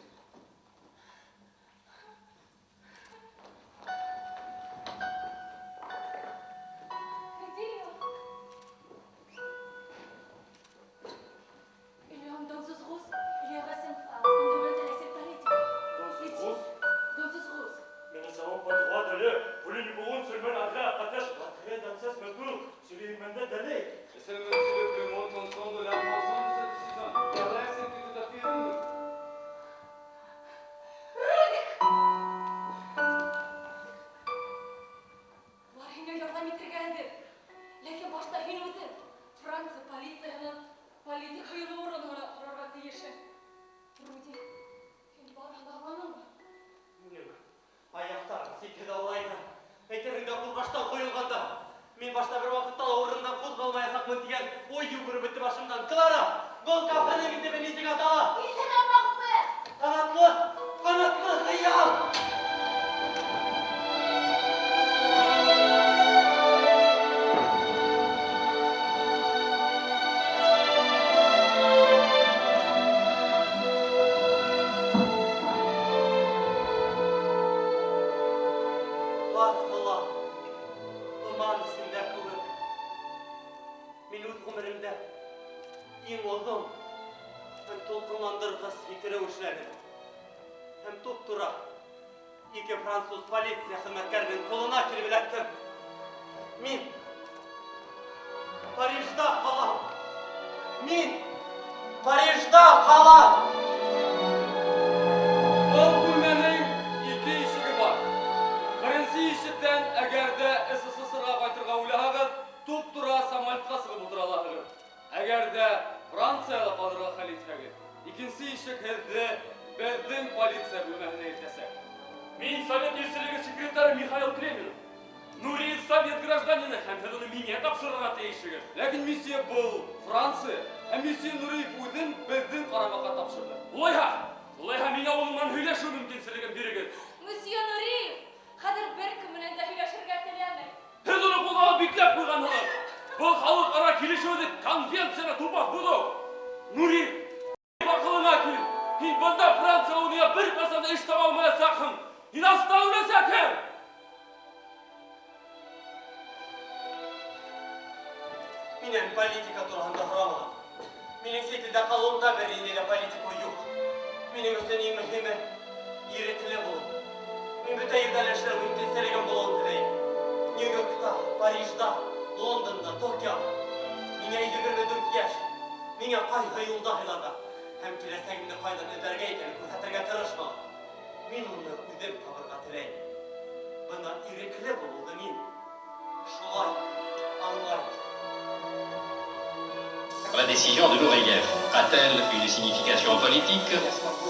Il est un danseuse rousse. Il est resté en France. On devrait intéresser politique. Danseuse rousse? Danseuse rousse. Mais nous n'avons pas le droit d'aller. Vous lui pourrons seulement entrer à Pattache. Entrer dans cette retour. C'est le mandat d'aller. C'est le monsieur le plus montant de l'importance de cette décision. Et là, c'est tout à fait heureux. Var һиңә ярдәм итергә инде. Ләкин башта һин үзең Франция полициясының политик хыйлы урынына карарга тиешең. Руди, һин бар аңлаганыңмы? Аяктарым сикерде алайда. Әйтереңдә кулгаштан куелганда. Мин башта бер вакытта урындан кузгалмаячакмын дигән ой югырып бетте башымдан. Клара, был кафеның исеме ничек атала? Исеме Махмед! Kanatlı hıyal. Batıllah, duman içinde kılık. Minut ömrümde in oldum. Hem толкынландырғыс фикірі ұшырады. Hem тұп-тұра екі француз полиция қызметкерінің қолына келіп еттім. Мен Парижда қалам. Мен Парижда қалам. Бұл бүлменің екі ишігі бар. Бірінші ишіктен әгерді СССР-ға қайтырға ойлағыз, тұп-тұра самолетқа сығып отыралағыз. Әгерді Францияда қалдырға қалетігі. İkincisi ишік әзді біздің полиция бүлмәсіне ертесек. Мен Совет елшілігі секретары Михаил Кремин. Нуриев Совет гражданины һәм һез уны миңә тапшырырга тиешсегез. Ләкин миссия бұл Франция, һәм миссия Нуриев үзен безнең карамакка тапшырды. Улайһа миңа улымнан һөйләшү мөмкинлеген бирегез. Мсье Нуриев, хәзер беркем белән дә һөйләшергә теләмәй. Һез уны кулга алып бикләп куйгансыз. Бұл халыкара килешүне конвенцияны тупак булу. Нуриев, акылыңа кил. Һин бында Франция уния бер касан эш таба алмаячаксың. Һин астауласакын. Минем политика турында һорамадым. Минең секілді қалуымда бер инде политика юк. Минең өсөн иң мөһиме ирекле булу. Мин бөтә ердә эшләр мөмкинлеген булуын теләйм. Нью-Йоркта, Парижда, Лондонда, Токио. Миңа 24 яшь. Миңа кайгы юлда һайларга. Һәм киләсәгемне кайдан өтәргә икәнен күрсәтергә тырышма. Мин уны үҙем табырга теләйм. Бына ирекле булуды мин. Шулай аңлайм. La décision de Nureyev a-t-elle une signification politique,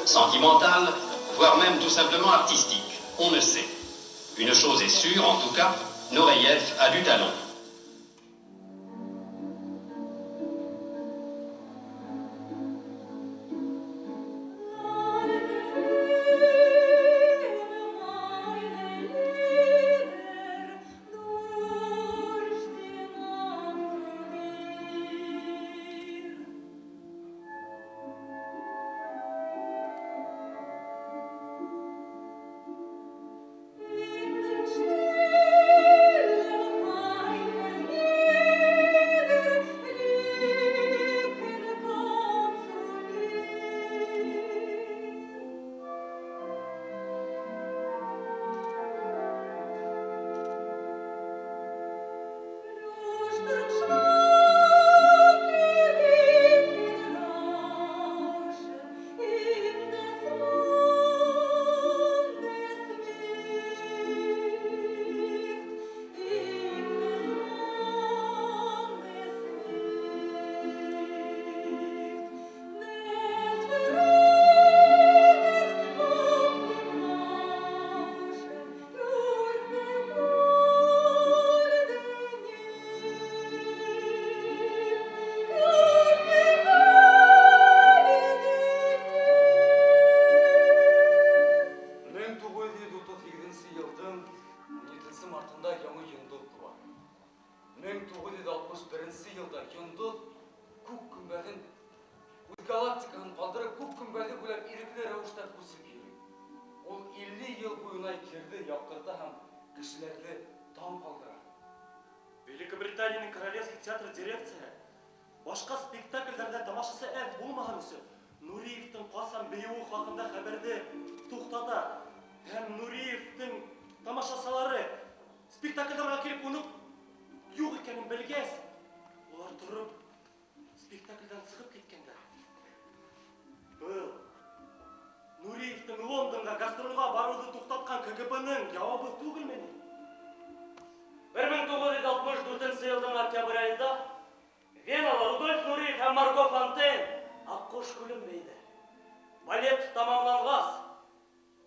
sentimentale, voire même tout simplement artistique? On ne sait. Une chose est sûre, en tout cas, Nureyev a du talent. Великобританияның Королевский театр дирекция башка спектакльләрдә тамашасы әз булмаган өчен Нуриевтың касан бейеү хакында хәбәрде туктата һәм Нуриевтың тамашасылары спектакльләргә килеп уны юк икәнен белгәс, улар торып спектакльдән чыгып киткәндәр. Был Нуриевтың Лондонга гастрольгә баруды туктаткан КГБның җавабы түгелмени? 1964 елның октябрь айында Венада Рудольф Нуриев һәм Марго Фонтейн Аккош күлен бейді. Балет тамамланғас.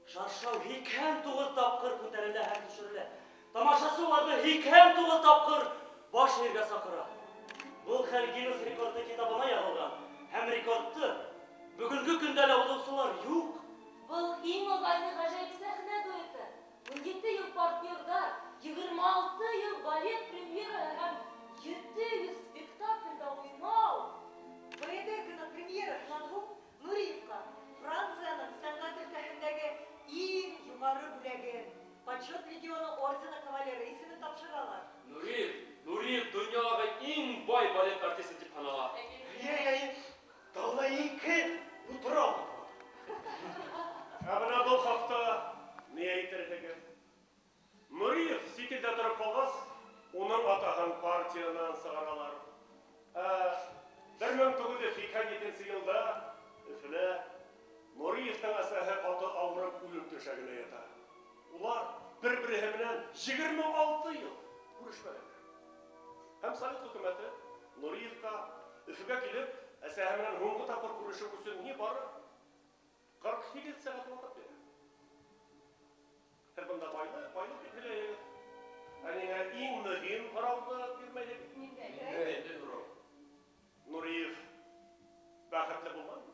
Шаршау 2-9 тапқыр күтәрелә һәм төшерелә. Тамашасы уларны 2-9 тапқыр баш ергә сакыра. Бұл хәл Гиннес рекорды китабына язылган. Һәм рекордты бүгенге көндә лә узучылар юк. ең ыңғайлы ғажайып сәхнә дуэті. 17 ел партнердар, 26 ел балет премьера һәм 700 спектакльда ойнау. Баягы гына премьера кыланган Нуриевка Франциянын сәнгать өлкәсендәге иң югары бүләген Почет легионы ордена кавалері исемен тапшыралар. Нуриев дөньяга иң бай балет артисты дип санала. Далай ике утырам. Абына бұл хакта не әйтерлеген? Нуриев сикелдә торып калгас, уның атаган партиянан сыгаралар. 1987 елда Өфөлә Нуриевтың әсәһе каты авырып үлем төшәгенә ята. Улар бер-бире белән 26 ел күрешмәгәннәр. Һәм Совет хөкүмәте Нуриевка Өфөгә килеп, әсәһе белән һуңгы тапкыр күрешү өчен ни бары 48 сәгать вакыт бирә. Һәр бында байлык билгеләй. Әнигә иң мөһим карарны бирмәде. Нуриев бәхетле булмады.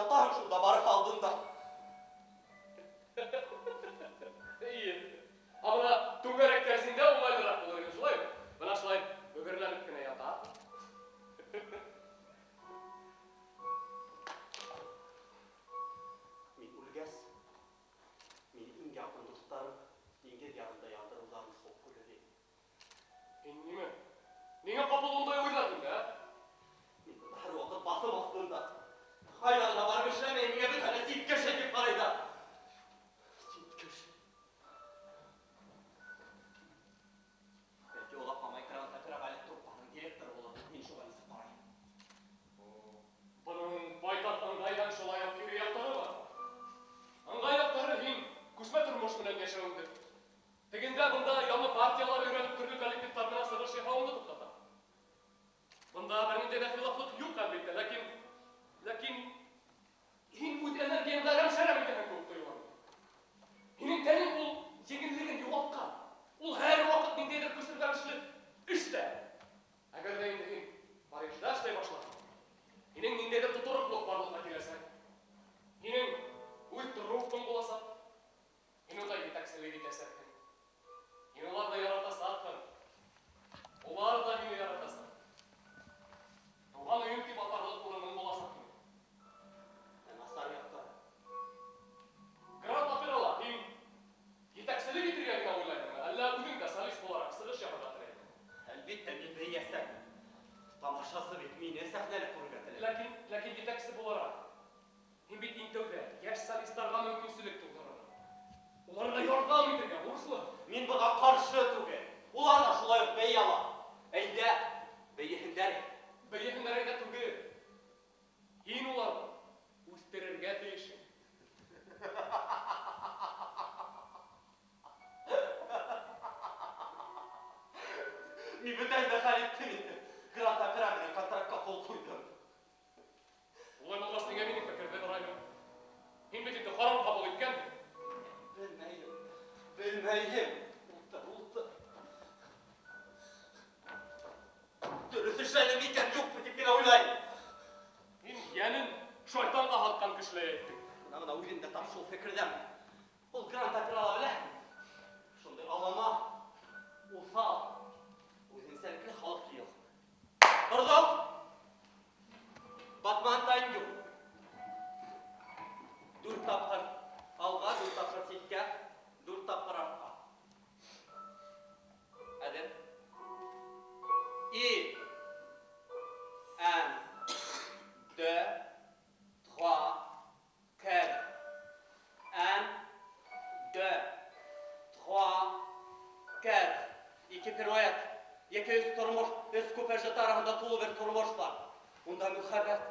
Ятаһың шунда бары калдың да. İyi. Ama түңгәрәк тәрзиңдә уңайлырак булыр иде шулай. Менә шулай бөгерләнеп кенә ята. Мин үлгәс, мин иң якын дусларым диңгез ягында ятырылган шул күрер идем. Һин нимә? Нигә капыл ундай уйладың да? Мин һәр вакыт басым астында. Кайда барып эшләмәй, миңа бит әле ситкеш дип карайда. Ситкеш. Belki ola pamay kranta kravalet truppanın direktörü olur. Mин шуга нисеп карайм. Bunun байтак ыңгайдан шулай ук кире яктары бар. Ыңгай яктары һин күсмә тормыш белән яшәүеңдер. Тегендә бында яңа партиялар өйрәнеп төрле коллективлар белән сыгыш яһауыңны туктата. Бында бернинди дә хилафлык юк әлбәттә, ләкин һин үз энергияңда һәм итәһең күп тоелган. Һинең тәнең ул җиңеллеген югалткан. Ул һәр вакыт ниндидер күсергәнчле эштә. Әгәр дә инде һин Парижда эшләй башладың. Һинең ниндидер тотырлык барлыкка киләсәң. Һинең үз труфтың буласак. Һин уда җитәкчелек итәсәң. Һин уларны яратасың. Улар да һине яратасың. Туган өйең дип атарлык урының буласың. Насар якта. Гранд операла һин җитәкчелек итәргә генә уйлайсыңмы? Әллә үзең дә солист буларак сыгыш ясарга теләйсеңме? Әлбәттә мин бәясәм. Тамашасы бит мине сәхнәле күрергә теләп. Ләкин җитәкче буларак һин бит иң тәүдә яшь солистларга мөмкинчелек тудырырга. Уларга ярдәм итәргә бурычлы. Мин буга каршы түгел. Улар да шулай ук бәя ала. Әйдә, бәяһендәр. Бәяһендәргә түгел. Һин уларны үстерергә тиешсең. Мин бүтән дә хәл иттем инде. Гранд опера белән контрактка кул куйдым. Улай булгас нигә минең фекердә барайым? Һин бит инде харам кабул иткән. Белмәйем. Ултыр. Дөрес эшләдем икән, юкмы дип кенә уйлайм. Һин янен шайтанга хаткан кешеләр әйттең. Ана үзем дә тап шул фикердәмен. Ул гранд операла белән шундый алама, усал, үзенчәлекле халык йыел. Тордык. Батман Тайгю. 4 тапкыр алга, 4 тапкыр ситкә, 4 тапкыр артка. Әдәм. И. Un, 2, 3, 4. 1, 2, 3, 4. İki piruet, iki üst turmuş, üst kuperci tarafında tulu bir turmuş var. Onda mühabbet,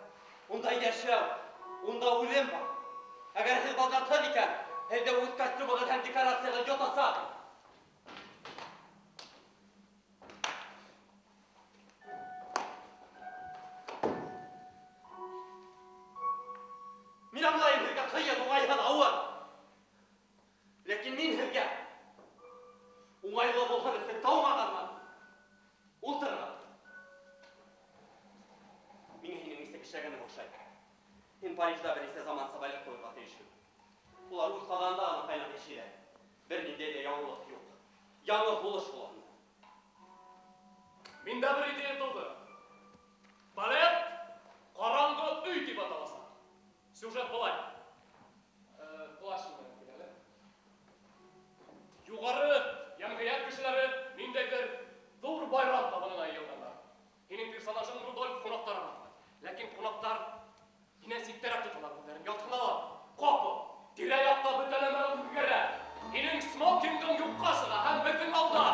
onda yaşam, onda ölüm var. Eğer siz bakarsan iken, evde üst kastırmadan hem dekorasyonu yotasa. Min anlayın hırga kıyın umayhan avur. Lakin min hırga, umayla bolğan ise tavmağanma. Ultırma. Mine hinin istek işləgəni boşaydı. Hin Parijda bir ise zaman sabaylık koyuqa değişir. Ular uyqalanda ana qaynaq eşiyle. Bir ninde de yanlıq yok. Yanlıq buluş olan. Minda bir ideya toldu. Balet, qarangı üy deb atalasa. Сюжет былай. Плашмын келелі. Юғары яңғыят кішілері ниндейдір зор байрам табынына йылғандар. Һинең персонажың Рудольф қонақтар анатты. Ләкин қонақтар һинән ситтәрәк тоталар күҙҙәрен ялтҡыналар. Ҡапы, тирә-яҡта бөтәләмә үҙгәрә. Һинең смокингың юҡҡа сыға һәм беҙҙең алда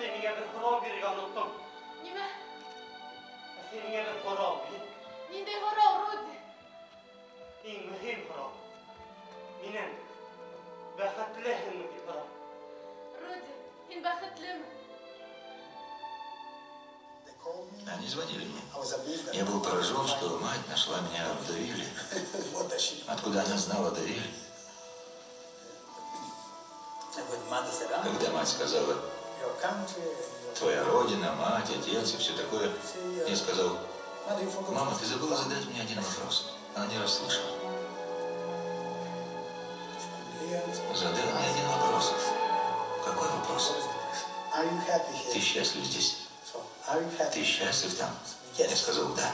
seninle bir kural bir unuttum. Nime? Seninle bir kural bir. Ninde hora Rudi. En mühim kural. Minen бәхетлеһен bir kural. Rudi, hin бәхетлеме? Они звонили мне. Я был поражен, что мать нашла меня в Девиле. Откуда она знала Девиль? Когда мать сказала, твоя родина, мать, отец и все такое, я сказал, мама, ты забыла задать мне один вопрос. Она не расслышала. Задай мне один вопрос. Какой вопрос? Ты счастлив здесь? Ты счастлив там? Я сказал, да.